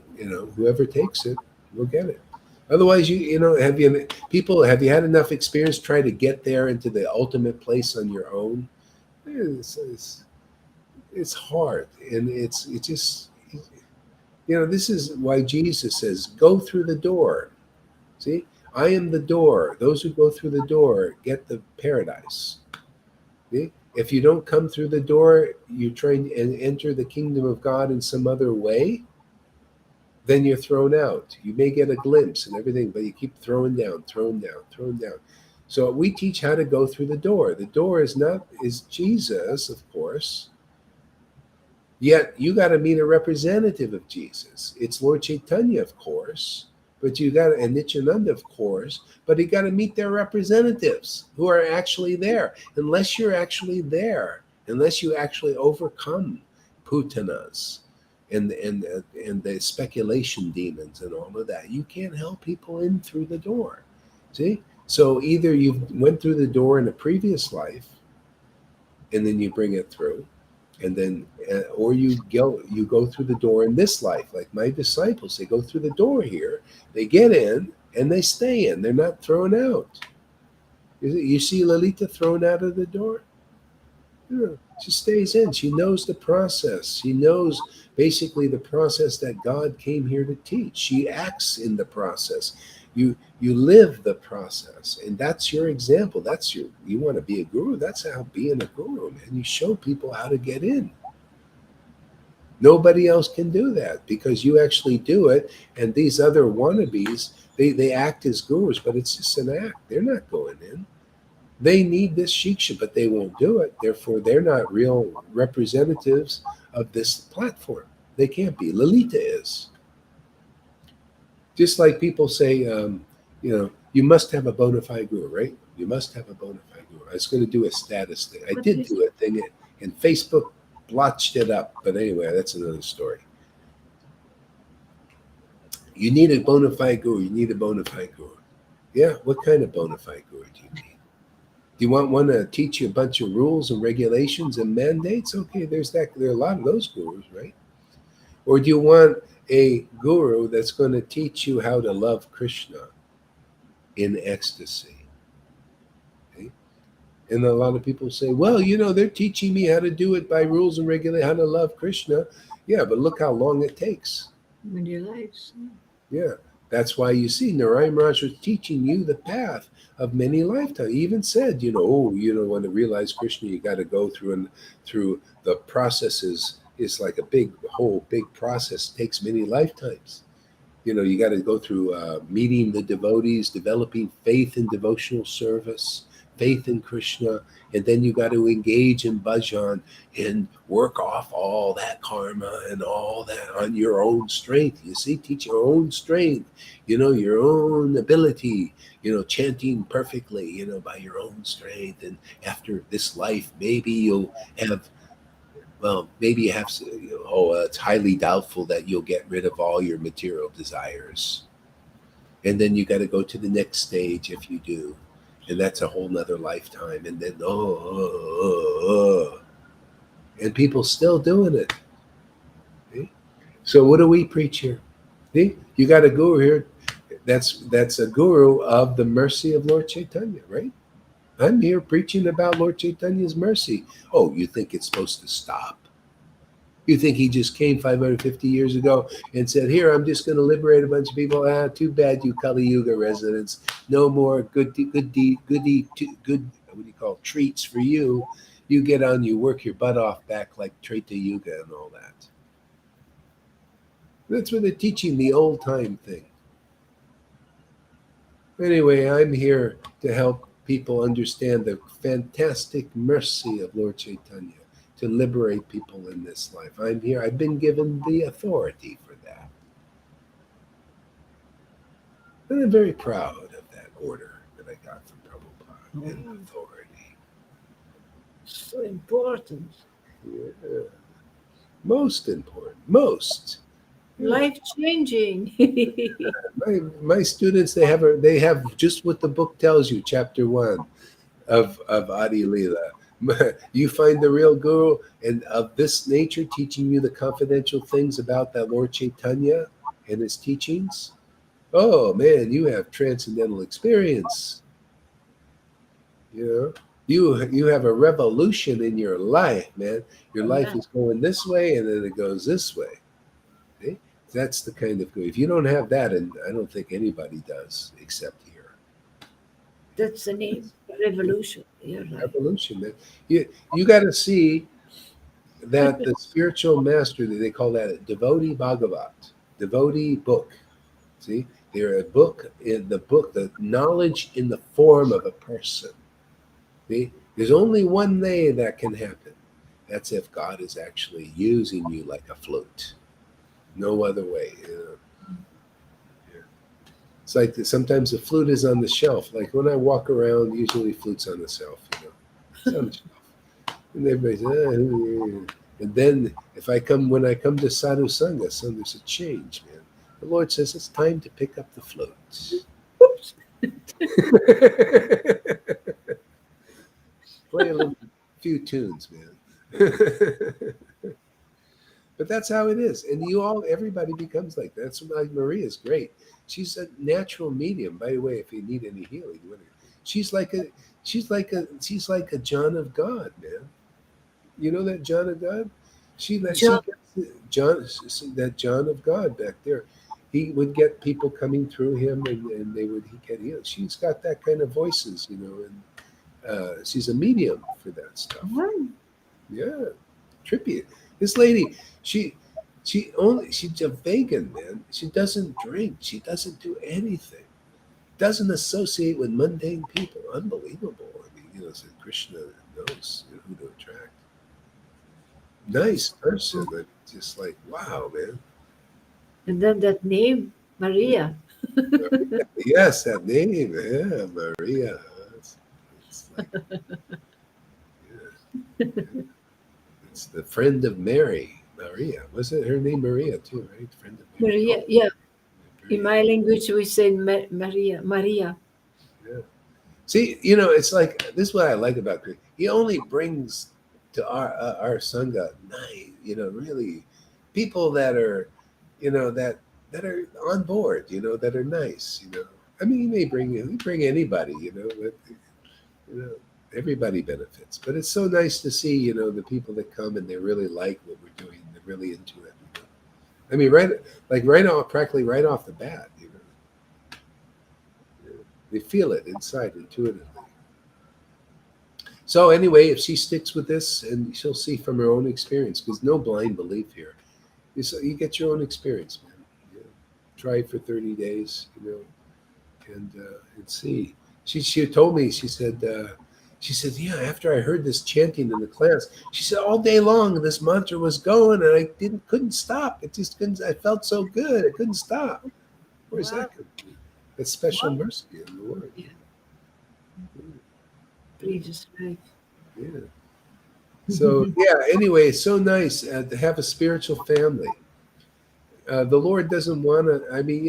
whoever takes it will get it. Otherwise, have you had enough experience trying to get there into the ultimate place on your own? It's hard, and it just, this is why Jesus says, go through the door. See, I am the door. Those who go through the door get the paradise. See? If you don't come through the door, you try and enter the kingdom of God in some other way, then you're thrown out. You may get a glimpse and everything, but you keep throwing down. So we teach how to go through the door. The door is Jesus, of course. Yet you got to meet a representative of Jesus. It's Lord Caitanya, of course, but and Nityananda, of course, but you got to meet their representatives who are actually there. Unless you're actually there, unless you actually overcome putanas and the speculation demons and all of that, you can't help people in through the door. See? So either you went through the door in a previous life, and then you bring it through, and then or you go through the door in this life, like my disciples. They go through the door here, they get in, and they stay in. They're not thrown out. You see Lalita thrown out of the door? She stays in. She knows the process. She knows basically the process that God came here to teach. She acts in the process. You live the process, and that's your example. You want to be a guru. That's how being a guru, man. You show people how to get in. Nobody else can do that because you actually do it, and these other wannabes, they act as gurus, but it's just an act. They're not going in. They need this shiksha, but they won't do it. Therefore, they're not real representatives of this platform. They can't be. Lalita is. Just like people say, you must have a bona fide guru, right? You must have a bona fide guru. I was going to do a status thing. I What did is do a thing, and Facebook blotched it up. But anyway, that's another story. You need a bona fide guru. You need a bona fide guru. Yeah, what kind of bona fide guru do you need? Do you want one to teach you a bunch of rules and regulations and mandates? Okay, there's that. There are a lot of those gurus, right? Or do you want a guru that's going to teach you how to love Krishna in ecstasy? Okay? And a lot of people say, well, they're teaching me how to do it by rules and regulations, how to love Krishna. Yeah, but look how long it takes. many lives? Yeah, that's why you see Narayan Maharaj was teaching you the path of many lifetimes. He even said, you want to realize Krishna, you got to go through the processes. It's like a big process, takes many lifetimes. You got to go through meeting the devotees, developing faith in devotional service, faith in Krishna, and then you got to engage in bhajan and work off all that karma and all that on your own strength. You see, teach your own strength, your own ability, chanting perfectly, by your own strength. And after this life, maybe you'll have it's highly doubtful that you'll get rid of all your material desires. And then you got to go to the next stage if you do. And that's a whole nother lifetime. And then, and people still doing it. Okay? So what do we preach here? See? You got a guru here. That's a guru of the mercy of Lord Caitanya, right? I'm here preaching about Lord Chaitanya's mercy. Oh, you think it's supposed to stop? You think he just came 550 years ago and said, here, I'm just going to liberate a bunch of people. Too bad, you Kali Yuga residents. No more good, what do you call treats for you. You get on, you work your butt off back like Treta Yuga and all that. That's what they're teaching, the old time thing. Anyway, I'm here to help people understand the fantastic mercy of Lord Caitanya to liberate people in this life. I'm here. I've been given the authority for that. And I'm very proud of that order that I got from Prabhupada and authority. So important. Yeah. Most important. Most. Life-changing. My students, they have just what the book tells you, chapter 1 of Adi Leela. You find the real guru and of this nature teaching you the confidential things about that Lord Caitanya and his teachings. Oh man, you have transcendental experience. You have a revolution in your life, man. Your life is going this way and then it goes this way. Okay? That's the kind of guru. If you don't have that, and I don't think anybody does except here. That's the name. Revolution. You're right. Revolution, man. You got to see that the spiritual master, they call that a devotee Bhagavat, devotee book. See, they're a book in the book, the knowledge in the form of a person. See, there's only one way that can happen. That's if God is actually using you like a flute. No other way. It's like sometimes the flute is on the shelf. Like when I walk around, usually flute's on the shelf. It's on the shelf. And everybody says, and then when I come to Sadhu Sangha, so there's a change, man. The Lord says it's time to pick up the flute. Oops. Play a few tunes, man. But that's how it is. And everybody becomes like that. That's why Maria's great. She's a natural medium. By the way, if you need any healing, she's like a John of God, man. You know that John of God? That John of God back there. He would get people coming through him, and he get healed. She's got that kind of voices, and she's a medium for that stuff. Yeah, trippy. This lady, she's a vegan, man. She doesn't drink. She doesn't do anything. Doesn't associate with mundane people. Unbelievable. I mean, so Krishna knows who to attract. nice person. But just like, wow, man. And then that name, Maria. Yes, that name. Yeah, Maria. It's like, yeah, yeah. It's the friend of Mary. Maria. Was it her name Maria too, right? Friend of Mary. Oh, Maria, yeah. In Maria. my language, we say Maria. Maria. Yeah. See, it's like this is what I like about Chris. He only brings to our sangha nice, really people that are, that are on board, that are nice, I mean, he bring anybody, but you know, everybody benefits. But it's so nice to see, the people that come and they really like what we're doing. They're really into it. I mean, right off, practically right off the bat, they feel it inside intuitively. So anyway, if she sticks with this, and she'll see from her own experience, because no blind belief here. You get your own experience, man. Try it for 30 days, and see. She told me, she said, yeah, after I heard this chanting in the class, she said all day long this mantra was going, and I couldn't stop. It just couldn't. I felt so good, I couldn't stop. Where's Wow. that coming from? That's special Wow. mercy in the Lord. Yeah. Previous life. Yeah. So yeah. Anyway, it's so nice to have a spiritual family. The Lord doesn't want to. I mean,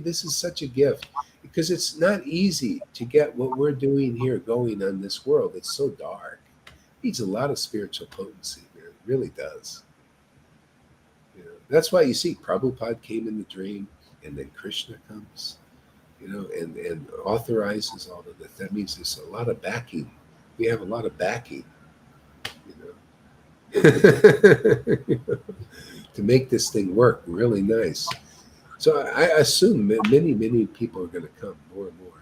this is such a gift because it's not easy to get what we're doing here going on this world. It's so dark. It needs a lot of spiritual potency. Man. It really does. That's why you see Prabhupada came in the dream, and then Krishna comes, and authorizes all of this. That means there's a lot of backing. We have a lot of backing, you know. To make this thing work really nice. So I assume many people are going to come more and more.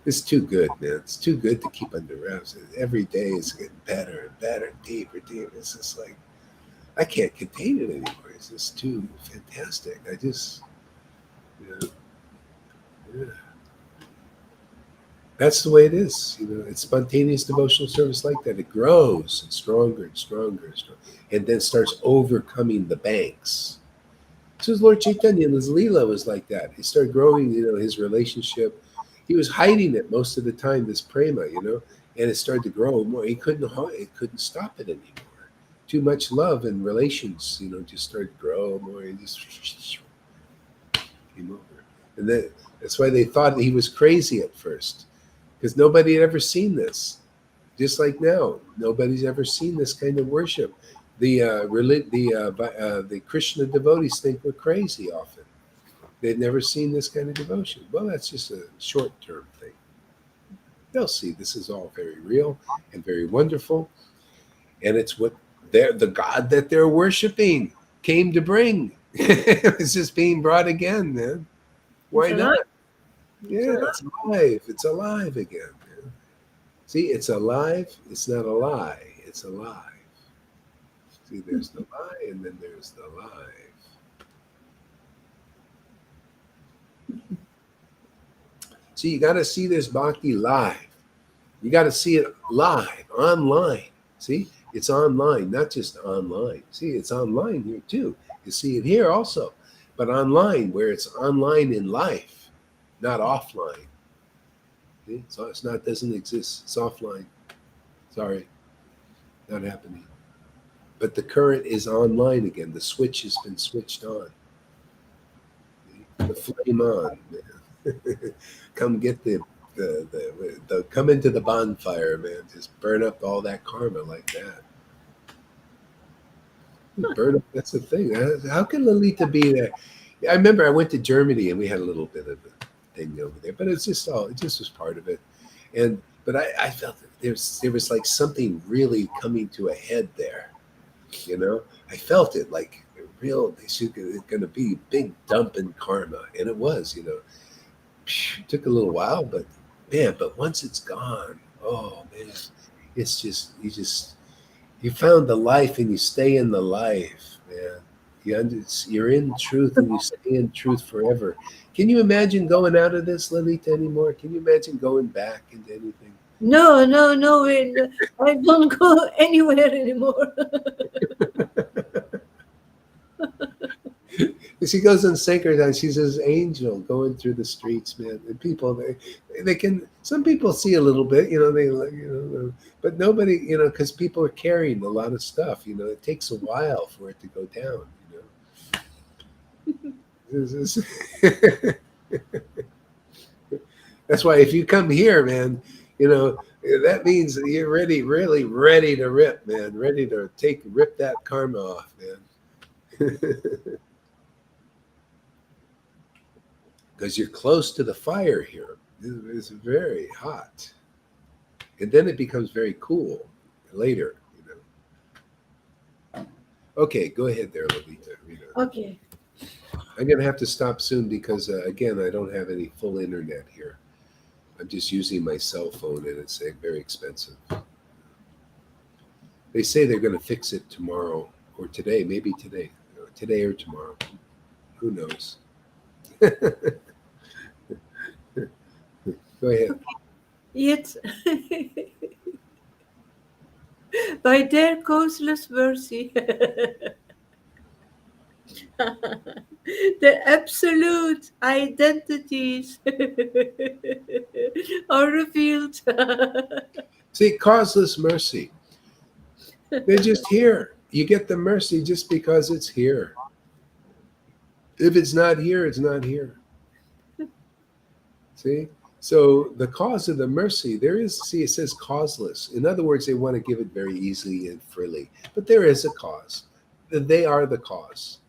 It's too good, man. It's too good to keep under wraps. Every day is getting better and better, deeper, deeper. It's just like I can't contain it anymore. It's just too fantastic. I just, yeah. That's the way it is. It's spontaneous devotional service like that. It grows and stronger and stronger and stronger, and then starts overcoming the banks. So Lord Caitanya and his Leela was like that. He started growing, his relationship. He was hiding it most of the time, this prema, and it started to grow more. He couldn't stop it anymore. Too much love and relations, just started to grow more. He just came over. And that's why they thought he was crazy at first, because nobody had ever seen this. Just like now, nobody's ever seen this kind of worship. The Krishna devotees think we're crazy often. They've never seen this kind of devotion. Well, that's just a short-term thing. They'll see this is all very real and very wonderful, and it's what the God that they're worshiping came to bring. It's just being brought again, man. Why It's not? alive. It's Yeah, alive. it's alive. It's alive again, man. See, it's alive. It's not a lie. It's alive. See, there's the lie, and then there's the live. See, you got to see this bhakti live. You got to see it live, online. See, it's online, not just online. See, it's online here too. You see it here also, but online, where it's online in life, not offline. See? So it's not, doesn't exist. It's offline. Sorry, not happening. But the current is online again. The switch has been switched on. The flame on. Come get the come into the bonfire, man. Just burn up all that karma like that. Burn up. That's the thing. How can Lolita be there? I remember I went to Germany and we had a little bit of a thing over there, but it just was part of it. But I felt that there was like something really coming to a head there. I felt it like real. It's going to be a big dump in karma, and it was. It took a little while, but man, but once it's gone, oh man, it's just you found the life and you stay in the life, man. You're in truth and you stay in truth forever. Can you imagine going out of this, Lalita, anymore? Can you imagine going back into anything? No, no, no. I don't go anywhere anymore. She goes in Sankirtan. She's this angel going through the streets, man. And people, they can. Some people see a little bit, but nobody, because people are carrying a lot of stuff. It takes a while for it to go down. This is- That's why if you come here, man, that means that you're ready, really ready to rip, man. Ready to rip that karma off, man. Because you're close to the fire here. It's very hot. And then it becomes very cool later. Okay, go ahead there, Lolita. Okay. I'm going to have to stop soon because, again, I don't have any full internet here. I'm just using my cell phone and it's very expensive. They say they're going to fix it tomorrow or today, maybe today. Today or tomorrow. Who knows? Go ahead. Yet, by their causeless mercy, the absolute identities are revealed. See, causeless mercy. They're just here. You get the mercy just because it's here. If it's not here, it's not here. See? So the cause of the mercy, it says causeless. In other words, they want to give it very easily and freely. But there is a cause. They are the cause.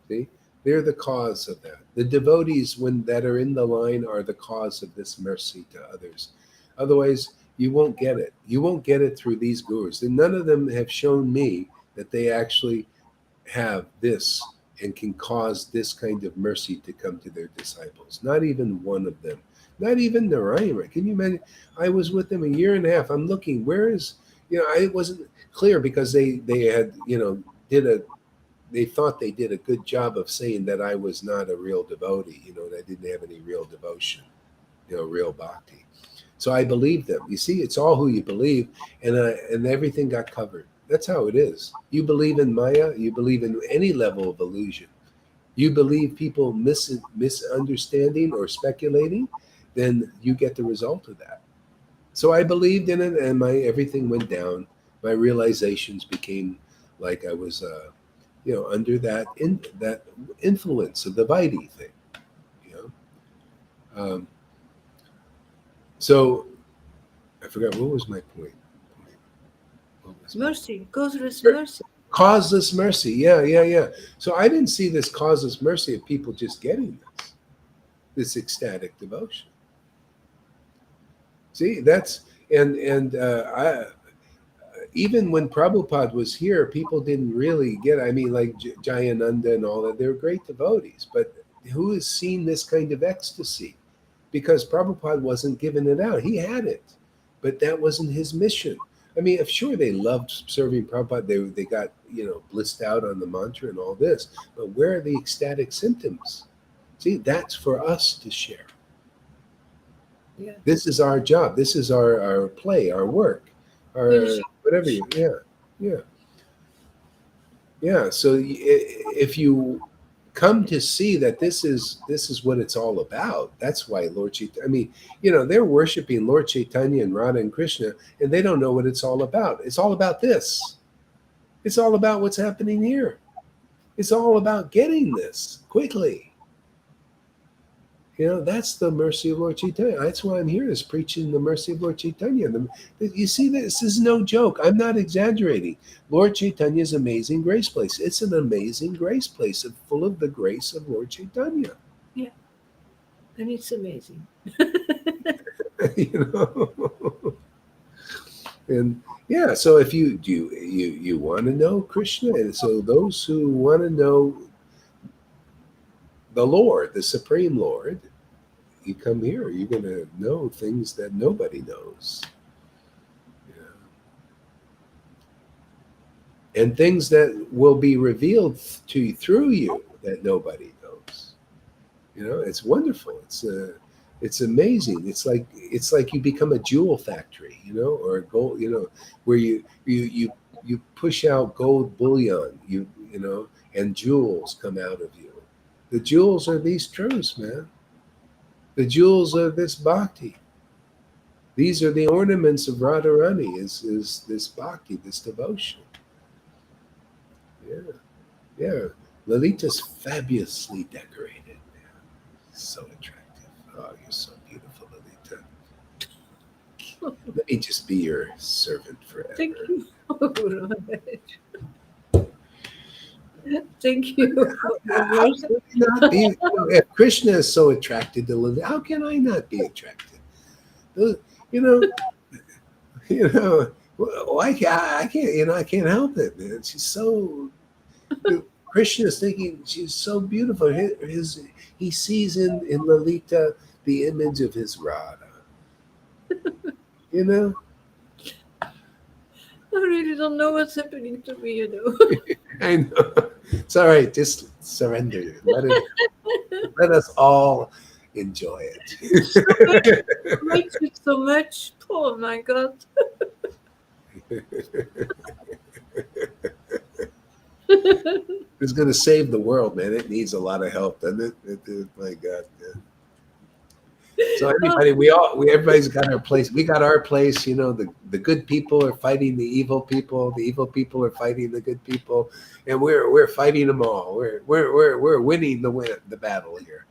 See? They're the cause of that. The devotees that are in the line are the cause of this mercy to others. Otherwise, you won't get it. You won't get it through these gurus. And none of them have shown me that they actually have this and can cause this kind of mercy to come to their disciples. Not even one of them. Not even Narayana. Can you imagine? I was with them a year and a half. I'm looking, where is, I wasn't clear because they had, they thought they did a good job of saying that I was not a real devotee, and I didn't have any real devotion, real bhakti. So I believed them. You see, it's all who you believe, and everything got covered. That's how it is. You believe in Maya, you believe in any level of illusion. You believe people misunderstanding or speculating, then you get the result of that. So I believed in it, and everything went down. My realizations became like I was, under that influence of the Vaidhi thing. So I forgot, what was my point? Mercy, causeless mercy. Causeless mercy. Yeah. So I didn't see this causeless mercy of people just getting this ecstatic devotion. See, that's I even when Prabhupada was here, people didn't really get. I mean, like Jayananda and all that, they're great devotees, but who has seen this kind of ecstasy? Because Prabhupada wasn't giving it out. He had it, but that wasn't his mission. I mean, sure, they loved serving Prabhupada. They got, blissed out on the mantra and all this. But where are the ecstatic symptoms? See, that's for us to share. Yeah. This is our job. This is our play, our work, our whatever. Yeah. So if you come to see that this is what it's all about. That's why Lord Chaitanya, I mean, they're worshiping Lord Chaitanya and Radha and Krishna, and they don't know what it's all about. It's all about this. It's all about what's happening here. It's all about getting this quickly. That's the mercy of Lord Chaitanya. That's why I'm here, is preaching the mercy of Lord Chaitanya. You see, this is no joke. I'm not exaggerating. Lord Chaitanya's amazing grace place. It's an amazing grace place, full of the grace of Lord Chaitanya. Yeah, and it's amazing. And yeah, so if you want to know Krishna, and so those who want to know the Lord, the Supreme Lord, you come here, you're going to know things that nobody knows. And things that will be revealed to you through you that nobody knows. It's wonderful. It's amazing. It's like you become a jewel factory, or a gold, where you push out gold bullion, and jewels come out of you. The jewels are these truths, man. The jewels are this bhakti. These are the ornaments of Radharani, is this bhakti, this devotion. Yeah, yeah. Lalita's fabulously decorated. So attractive. Oh, you're so beautiful, Lalita. Let me just be your servant forever. Thank you. Thank you. How can I not be? If Krishna is so attracted to Lalita, how can I not be attracted? You know, well, I can't, I can't help it, man. She's so. Krishna's thinking she's so beautiful. He sees in Lalita the image of his Radha. I really don't know what's happening to me, I know. It's all right. Just surrender. Let us all enjoy it. Thank you so much. Oh my God. It's going to save the world, man. It needs a lot of help, doesn't it? My God, man. So everybody's got our place. We got our place. The good people are fighting the evil people. The evil people are fighting the good people, and we're fighting them all. We're winning the battle here,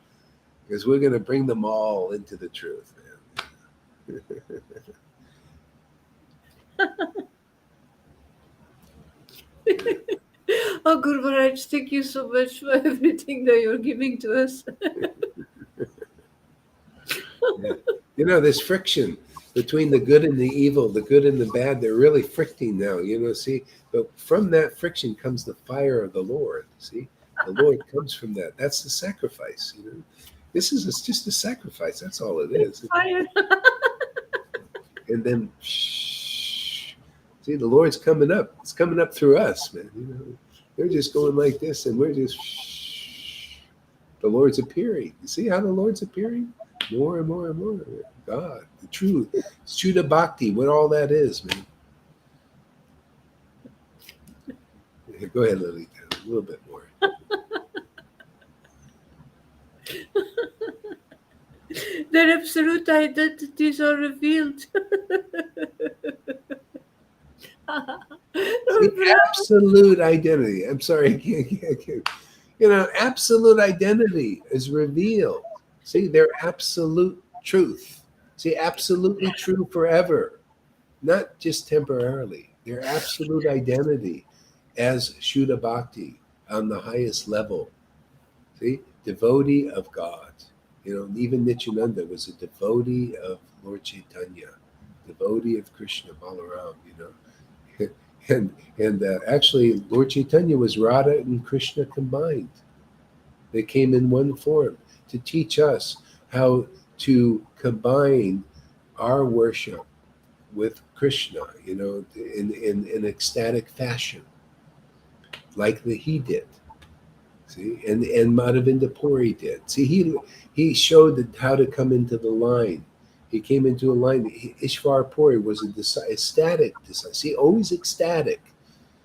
because we're going to bring them all into the truth, man. Oh, Guru Maharaj, thank you so much for everything that you're giving to us. Yeah. This friction between the good and the evil, the good and the bad, they're really fricting now, see. But from that friction comes the fire of the Lord, see. The Lord comes from that. That's the sacrifice, This is just a sacrifice. That's all it is. Fire. And then, see, the Lord's coming up. It's coming up through us, man. They're just going like this, and we're just, the Lord's appearing. You see how the Lord's appearing? More and more and more. God, the truth. Shuddha Bhakti, what all that is, man. Yeah, go ahead, Lily. A little bit more. Their absolute identities are revealed. The absolute identity. I'm sorry, I can't. Absolute identity is revealed. See, they're absolute truth. See, absolutely true forever, not just temporarily. Their absolute identity as Shuddha Bhakti on the highest level. See, devotee of God. Even Nityananda was a devotee of Lord Caitanya, devotee of Krishna, Balaram, And actually, Lord Caitanya was Radha and Krishna combined. They came in one form to teach us how to combine our worship with Krishna, in ecstatic fashion, like he did. See, and Madhavinda Puri did. See, he showed how to come into the line. He came into a line. Ishvar Puri was ecstatic. See, always ecstatic.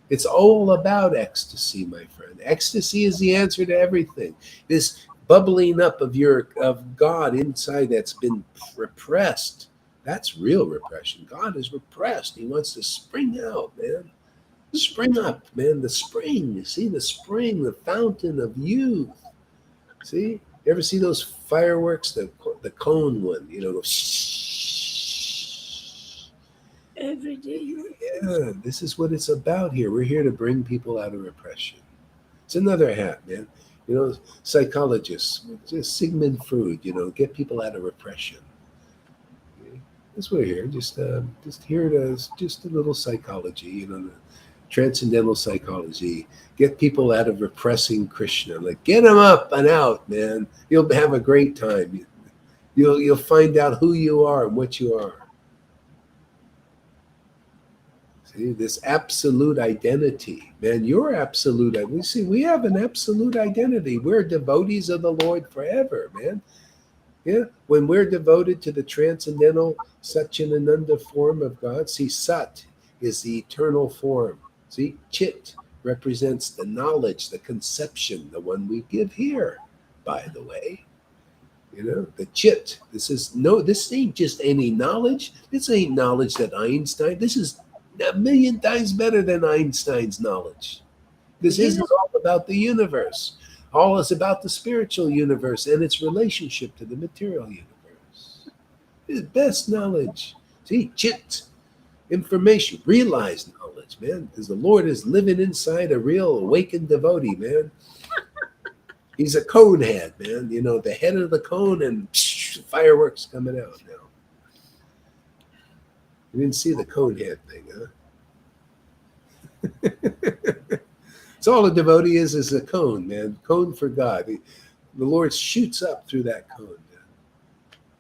It's all about ecstasy, my friend. Ecstasy is the answer to everything. This bubbling up of God inside that's been repressed. That's real repression. God is repressed. He wants to spring out, man. Spring up, man. The spring. You see the spring, the fountain of youth. See? You ever see those fireworks? The cone one, Every day. Yeah, this is what it's about here. We're here to bring people out of repression. It's another hat, man. Psychologists, just Sigmund Freud, get people out of repression. Okay? That's what we're here. Just here to just a little psychology, the transcendental psychology. Get people out of repressing Krishna. Like, get them up and out, man. You'll have a great time. You'll find out who you are and what you are. See, this absolute identity, man. You're absolute. We have an absolute identity. We're devotees of the Lord forever, man. Yeah, when we're devoted to the transcendental Satchitananda form of God, see, Sat is the eternal form. See, Chit represents the knowledge, the conception, the one we give here, by the way. You know, the Chit. This ain't just any knowledge. This ain't knowledge that Einstein, this is a million times better than Einstein's knowledge. This Yes. isn't all about the universe. All is about the spiritual universe and its relationship to the material universe. It's best knowledge. See, Chit, information, realized knowledge, man, because the Lord is living inside a real awakened devotee, man. He's a cone head, man. You know, the head of the cone, and fireworks coming out now. You didn't see the cone head thing, huh? So all a devotee is a cone, man. Cone for God. The Lord shoots up through that cone, man.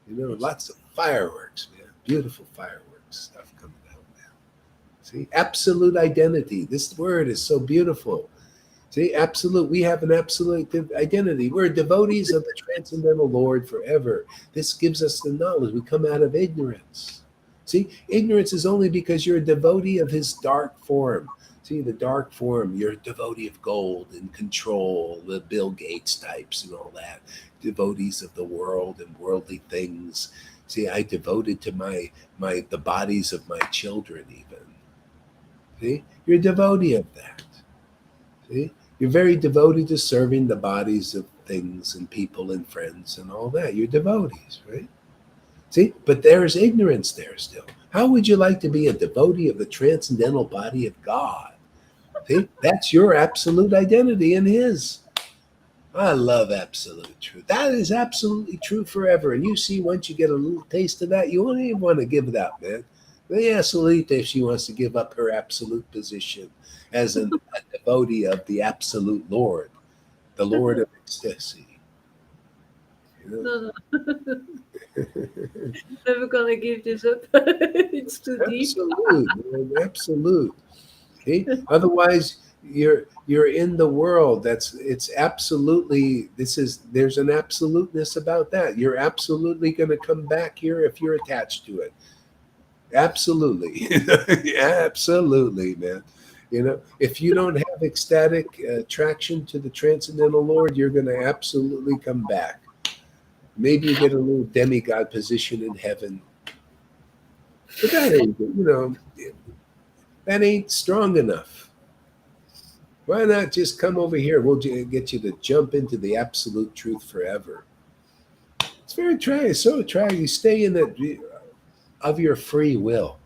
You know, lots of fireworks, man. Beautiful fireworks stuff coming out, man. See, absolute identity. This word is so beautiful. See, absolute. We have an absolute identity. We're devotees of the transcendental Lord forever. This gives us the knowledge. We come out of ignorance. See, ignorance is only because you're a devotee of his dark form. See, the dark form, you're a devotee of gold and control, the Bill Gates types and all that. Devotees of the world and worldly things. See, I devoted to the bodies of my children even. See, you're a devotee of that. See, you're very devoted to serving the bodies of things and people and friends and all that. You're devotees, right? See, but there's ignorance there still. How would you like to be a devotee of the transcendental body of God? See, that's your absolute identity in his. I love absolute truth. That is absolutely true forever. And you see, once you get a little taste of that, you won't even want to give it up, man. Yeah, Salita, if she wants to give up her absolute position as a devotee of the absolute Lord, the Lord of ecstasy. You know? No. Never gonna give this up. It's too deep. Absolute, man, absolute. Okay? Otherwise, you're in the world. It's absolutely. There's an absoluteness about that. You're absolutely going to come back here if you're attached to it. Absolutely, absolutely, man. You know, if you don't have ecstatic attraction to the transcendental Lord, you're going to absolutely come back. Maybe you get a little demigod position in heaven, but that ain't, that ain't strong enough. Why not just come over here? We'll get you to jump into the absolute truth forever. It's very try. So try. You stay in that of your free will.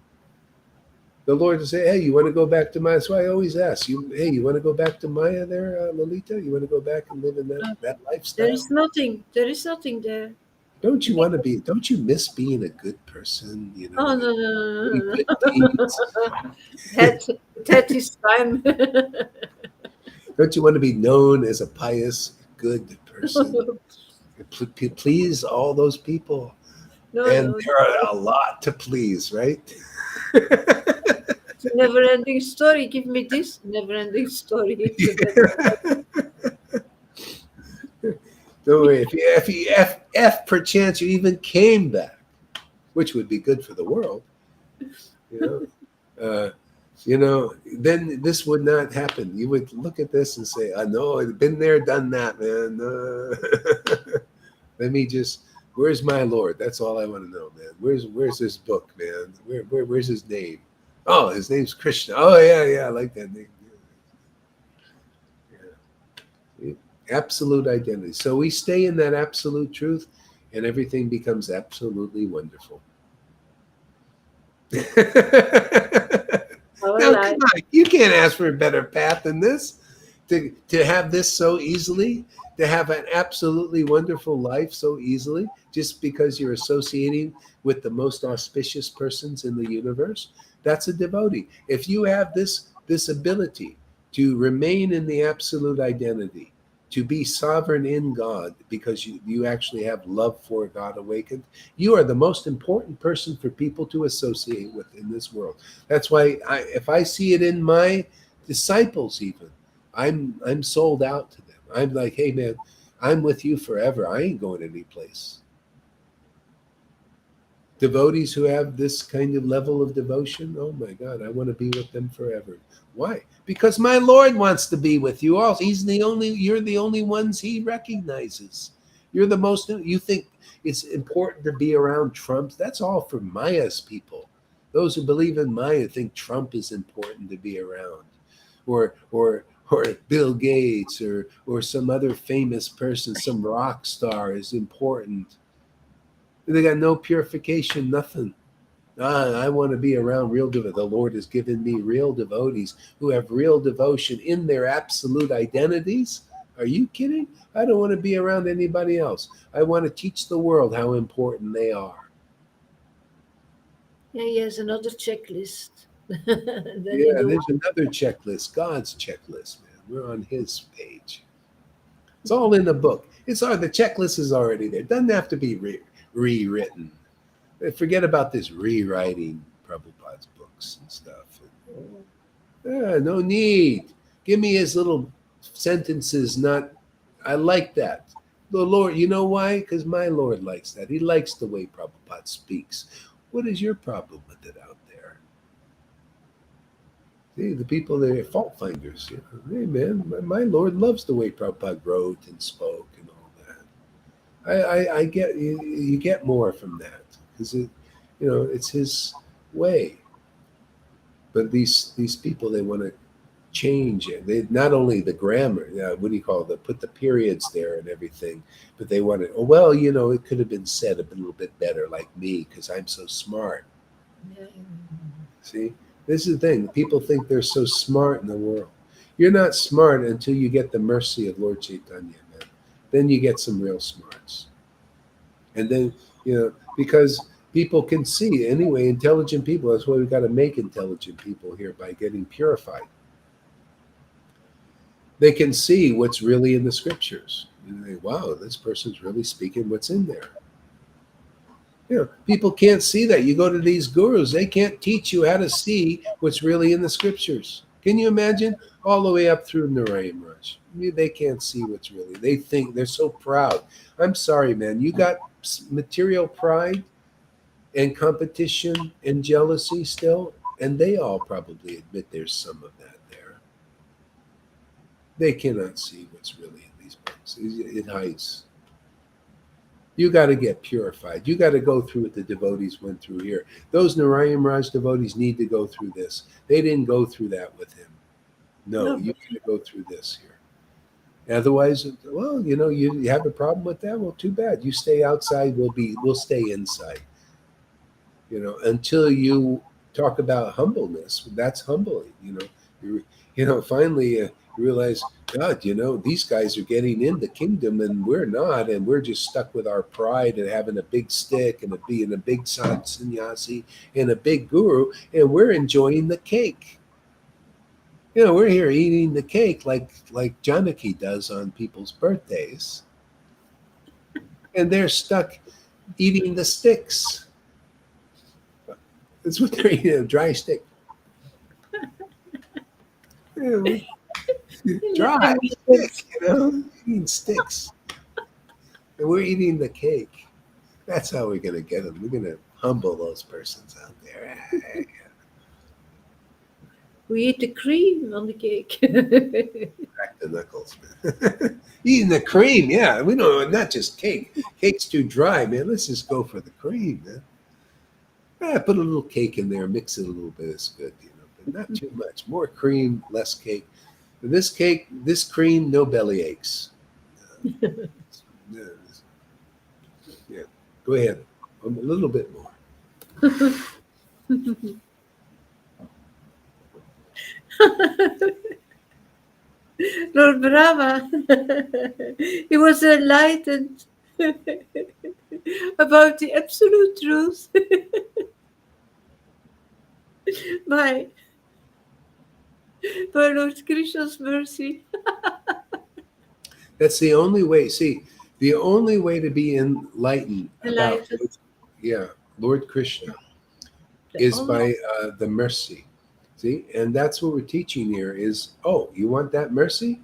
The Lord will say, "Hey, you want to go back to Maya?" That's why I always ask you, "Hey, you want to go back to Maya there, Lolita? You want to go back and live in that lifestyle?" There is nothing. There is nothing there. Don't you want to be? Don't you miss being a good person? You know, Oh no. good deeds. That is time. Don't you want to be known as a pious, good person? Please all those people. And there are a lot to please, right? It's a never-ending story. Give me this never-ending story. Don't worry. If perchance you even came back, which would be good for the world, then this would not happen. You would look at this and say, "I know, I've been there, done that, man." Let me just. Where's my Lord? That's all I want to know, man. Where's his book, man? Where's his name? Oh, his name's Krishna. Oh yeah, I like that name. Yeah. Absolute identity. So we stay in that absolute truth, and everything becomes absolutely wonderful. Now, come on, you can't ask for a better path than this. To have this so easily, to have an absolutely wonderful life so easily, just because you're associating with the most auspicious persons in the universe, that's a devotee. If you have this ability to remain in the absolute identity, to be sovereign in God, because you actually have love for God awakened, you are the most important person for people to associate with in this world. That's why if I see it in my disciples even, I'm sold out to them. I'm like, "Hey man, I'm with you forever. I ain't going any place." Devotees who have this kind of level of devotion, oh my God, I want to be with them forever. Why? Because my Lord wants to be with you all. You're the only ones he recognizes. You're the most, you think it's important to be around Trump. That's all for Maya's people. Those who believe in Maya think Trump is important to be around. Or Bill Gates or some other famous person, some rock star is important. They got no purification, nothing. I want to be around real devotees. The Lord has given me real devotees who have real devotion in their absolute identities. Are you kidding? I don't want to be around anybody else. I want to teach the world how important they are. Yeah, he has another checklist. Yeah, there's another checklist, God's checklist, man. We're on his page. It's all in the book. The checklist is already there. It doesn't have to be rewritten. Forget about this rewriting Prabhupada's books and stuff. No need. Give me his little sentences. I like that. The Lord, you know why? Because my Lord likes that. He likes the way Prabhupada speaks. What is your problem with it out there? See, the people, they're fault finders. You know, hey, man, my Lord loves the way Prabhupada wrote and spoke and all that. I get, you get more from that because it's his way. But these people, they want to change it. They not only the grammar, what do you call it? Put the periods there and everything, but they want to. Oh, well, it could have been said a little bit better, like me, because I'm so smart. Yeah. See, this is the thing. People think they're so smart in the world. You're not smart until you get the mercy of Lord Caitanya, man. Then you get some real smarts, and then because people can see anyway. Intelligent people. That's why we got to make intelligent people here by getting purified. They can see what's really in the scriptures. Wow, this person's really speaking what's in there. People can't see that. You go to these gurus, they can't teach you how to see what's really in the scriptures. Can you imagine? All the way up through Narayan Raj. They can't see what's really. They think they're so proud. I'm sorry, man. You got material pride and competition and jealousy still, and they all probably admit there's some of that there. They cannot see what's really in these books. It hides. You got to get purified. You got to go through what the devotees went through here. Those Narayan Raj devotees need to go through this. They didn't go through that with him. No. You got to go through this here. Otherwise, well, you have a problem with that. Well, too bad. You stay outside. We'll stay inside. Until you talk about humbleness. That's humbling. Finally. You realize, God, these guys are getting in the kingdom and we're not, and we're just stuck with our pride and having a big stick and being a big sannyasi and a big guru, and we're enjoying the cake. We're here eating the cake like Janaki does on people's birthdays, and they're stuck eating the sticks. That's what they're eating, a dry stick. Dry stick, eating sticks. And we're eating the cake. That's how we're going to get them. We're going to humble those persons out there. We eat the cream on the cake. Crack the knuckles, man. Eating the cream, yeah. We don't, not just cake. Cake's too dry, man. Let's just go for the cream, man. Put a little cake in there, mix it a little bit. It's good, but not too much. More cream, less cake. This cake, this cream, no belly aches. Yeah. Go ahead. A little bit more. Lord Brahma, he was enlightened about the absolute truth by Lord Krishna's mercy. That's the only way. See, the only way to be enlightened about, Lord Krishna is by the mercy. See, and that's what we're teaching here is, you want that mercy?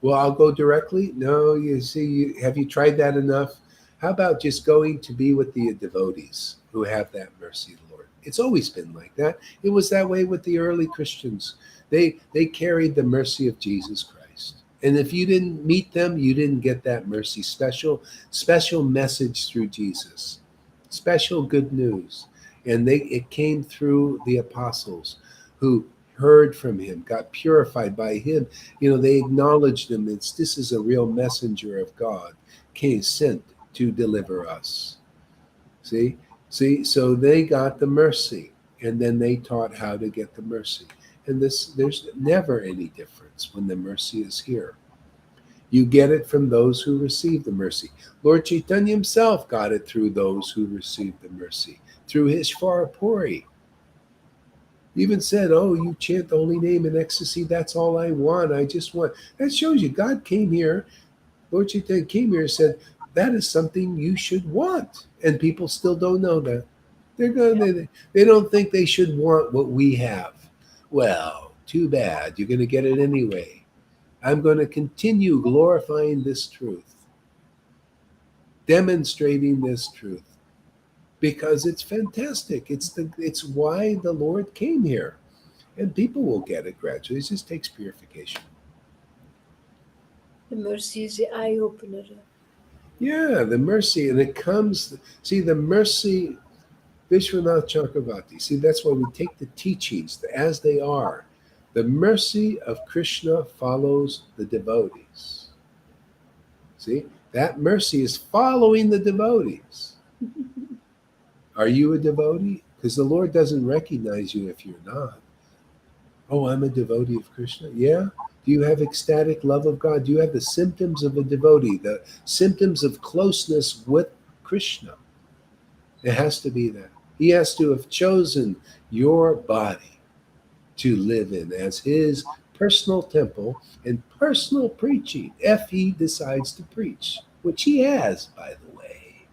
Well, I'll go directly. No, you see, have you tried that enough? How about just going to be with the devotees who have that mercy, Lord? It's always been like that. It was that way with the early Christians. They carried the mercy of Jesus Christ. And if you didn't meet them, you didn't get that mercy. Special message through Jesus. Special good news. And it came through the apostles who heard from him, got purified by him. They acknowledged him. This is a real messenger of God, came sent to deliver us. See, so they got the mercy, and then they taught how to get the mercy. And there's never any difference when the mercy is here. You get it from those who receive the mercy. Lord Caitanya himself got it through those who received the mercy, through his Puri. He even said, "Oh, you chant the holy name in ecstasy. That's all I want. I just want." That shows you God came here. Lord Caitanya came here and said, that is something you should want. And people still don't know that. They don't think they should want what we have. Well, too bad. You're going to get it anyway. I'm going to continue glorifying this truth, demonstrating this truth, because it's fantastic. It's why the Lord came here. And people will get it gradually. It just takes purification. The mercy is the eye opener. Yeah, the mercy. And it comes, see, the mercy, Vishwanath Chakravarti. See, that's why we take the teachings as they are. The mercy of Krishna follows the devotees. See, that mercy is following the devotees. Are you a devotee? Because the Lord doesn't recognize you if you're not. Oh, I'm a devotee of Krishna. Yeah. Do you have ecstatic love of God? Do you have the symptoms of a devotee, the symptoms of closeness with Krishna? It has to be that. He has to have chosen your body to live in as his personal temple and personal preaching, if he decides to preach, which he has, by the way.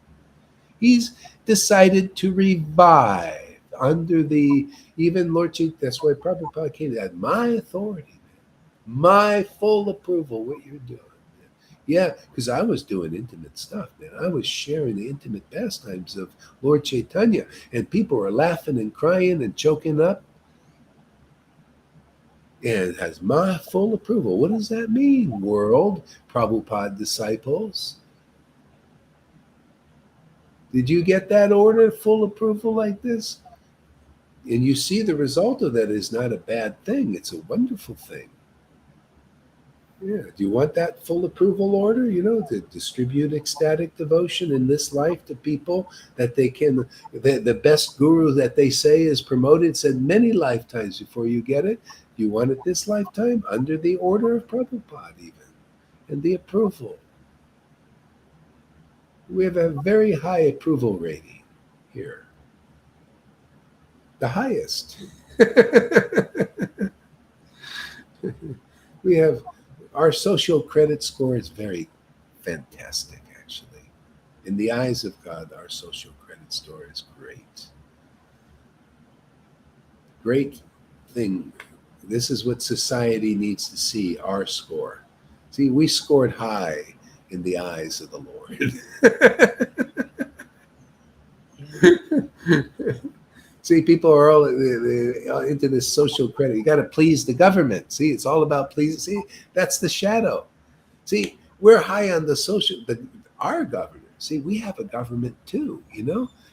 He's decided to revive under the, even Lord Chief, that's why Prabhupada came at my authority, my full approval, what you're doing. Yeah, because I was doing intimate stuff, man. I was sharing the intimate pastimes of Lord Caitanya, and people were laughing and crying and choking up. And it has my full approval. What does that mean, world? Prabhupada disciples. Did you get that order, full approval like this? And you see the result of that is not a bad thing. It's a wonderful thing. Yeah. Do you want that full approval order, to distribute ecstatic devotion in this life to people that they can, the best guru that they say is promoted said many lifetimes before you get it. You want it this lifetime under the order of Prabhupada even, and the approval. We have a very high approval rating here. The highest. We have, our social credit score is very fantastic, actually. In the eyes of God, our social credit score is great. Great thing. This is what society needs to see, our score. See, we scored high in the eyes of the Lord. See, people are all into this social credit. You got to please the government. See, it's all about pleasing. See, that's the shadow. See, we're high on the social, our government. See, we have a government too,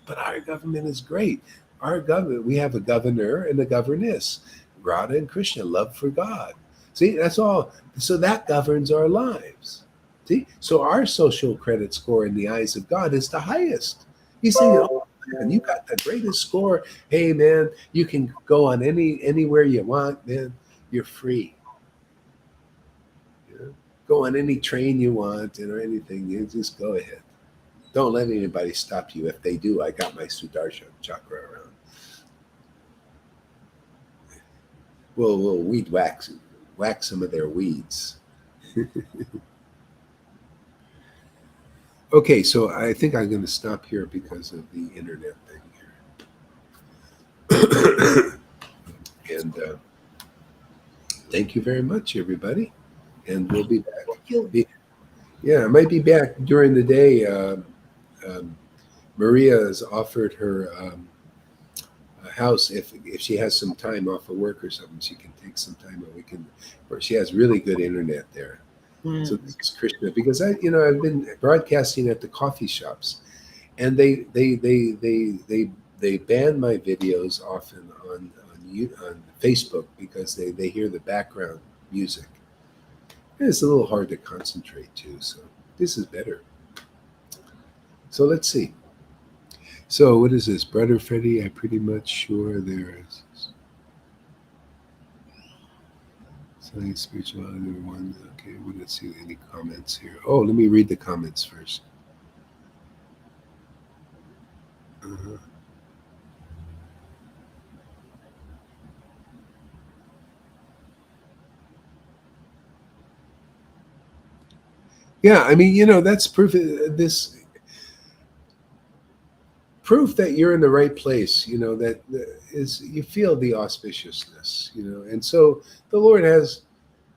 but our government is great. Our government, we have a governor and a governess, Radha and Krishna, love for God. See, that's all. So that governs our lives. See, so our social credit score in the eyes of God is the highest. He's saying, oh, man, you got the greatest score. Hey, man, you can go on anywhere you want, man. You're free. Go on any train you want or anything. You just go ahead. Don't let anybody stop you. If they do, I got my Sudarshan chakra around. We'll weed whack some of their weeds. Okay, so I think I'm going to stop here because of the internet thing here. And thank you very much, everybody. And we'll be back. Yeah, I might be back during the day. Maria has offered her a house if she has some time off of work or something. She can take some time and we can. Or she has really good internet there. So this is Krishna because I've been broadcasting at the coffee shops, and they ban my videos often on Facebook because they hear the background music. And it's a little hard to concentrate too. So this is better. So let's see. So what is this, Brother Freddie? I'm pretty much sure there is. Studying spirituality, one. Okay, let's see any comments here. Oh, let me read the comments first. Uh-huh. Yeah, I mean, that's proof. This proof that you're in the right place. That is you feel the auspiciousness. And so the Lord has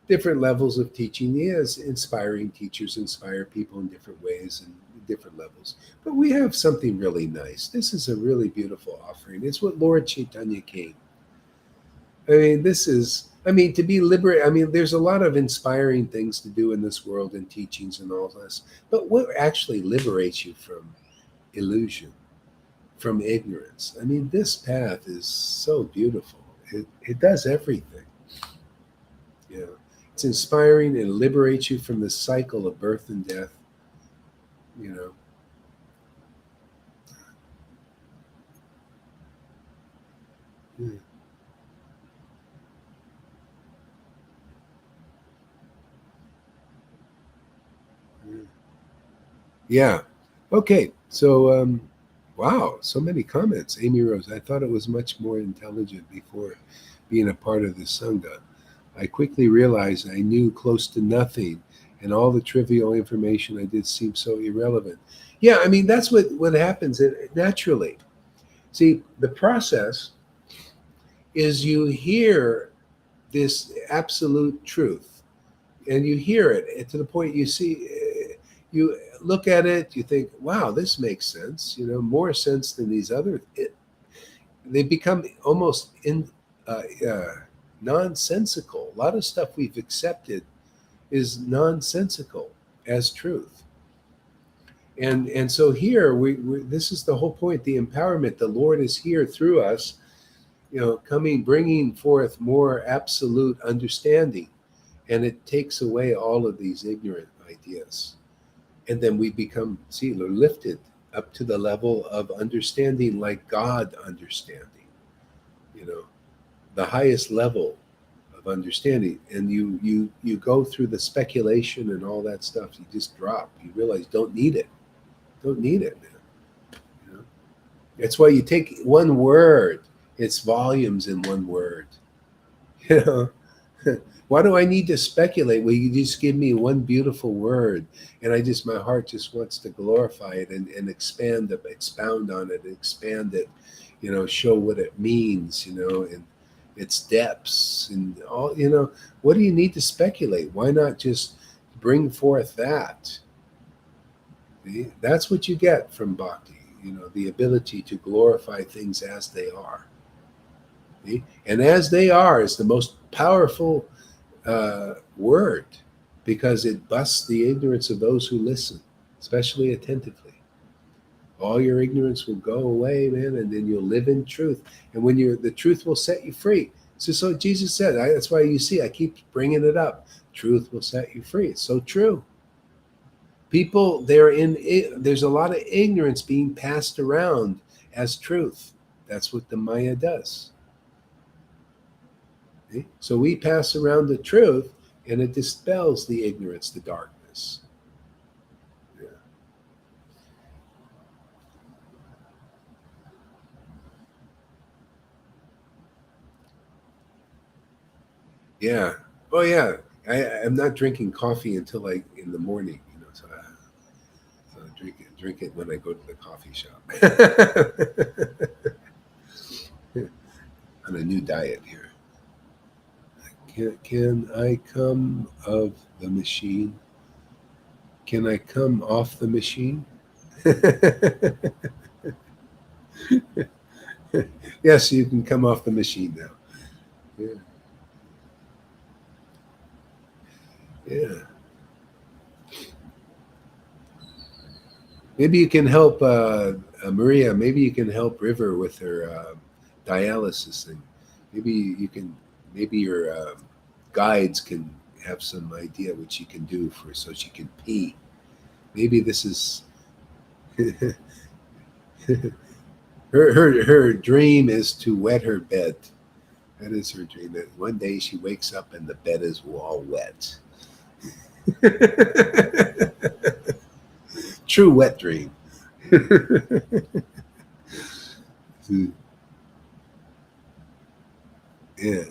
different levels of teaching. He has inspiring teachers, inspire people in different ways and different levels. But we have something really nice. This is a really beautiful offering. It's what Lord Caitanya came. I mean, to be liberated. I mean, there's a lot of inspiring things to do in this world and teachings and all this. But what actually liberates you from illusion, from ignorance? I mean, this path is so beautiful. It does everything. It's inspiring and liberates you from the cycle of birth and death. Yeah. Yeah. Okay. So, wow, so many comments. Amy Rose, I thought it was much more intelligent before being a part of the Sangha. I quickly realized I knew close to nothing, and all the trivial information I did seemed so irrelevant. Yeah, I mean, that's what happens naturally. See, the process is you hear this absolute truth, and you hear it to the point you look at it, you think, wow, this makes sense, more sense than these other. They become almost nonsensical. A lot of stuff we've accepted is nonsensical as truth. And so here we this is the whole point, the empowerment. The Lord is here through us, bringing forth more absolute understanding, and it takes away all of these ignorant ideas. And then we become, we're lifted up to the level of understanding like God understanding, the highest level of understanding. And you go through the speculation and all that stuff, you just drop. You realize don't need it, man. That's why you take one word, it's volumes in one word. Why do I need to speculate? Well, you just give me one beautiful word, and my heart just wants to glorify it and expound on it, expand it, show what it means, and its depths and all. What do you need to speculate? Why not just bring forth that? See? That's what you get from bhakti, the ability to glorify things as they are. See? And as they are is the most powerful word, because it busts the ignorance of those who listen, especially attentively. All your ignorance will go away, man, and then you'll live in truth. And when the truth will set you free. So Jesus said, that's why I keep bringing it up. Truth will set you free. It's so true. People, there's a lot of ignorance being passed around as truth. That's what the Maya does. So we pass around the truth, and it dispels the ignorance, the darkness. Yeah. Oh, yeah. I'm not drinking coffee until in the morning, so I drink it when I go to the coffee shop. On a new diet here. Can I come of the machine? Can I come off the machine? Yes, you can come off the machine now. Yeah. Yeah. Maybe you can help Maria. Maybe you can help River with her dialysis thing. Maybe you can. Maybe your guides can have some idea what she can do for so she can pee. Maybe this is her dream is to wet her bed. That is her dream. That one day she wakes up and the bed is all wet. True wet dream. Yeah.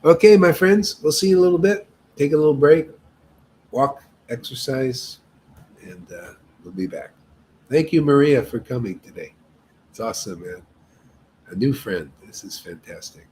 Okay, my friends. We'll see you in a little bit. Take a little break, walk, exercise, and we'll be back. Thank you, Maria, for coming today. It's awesome, man. A new friend. This is fantastic.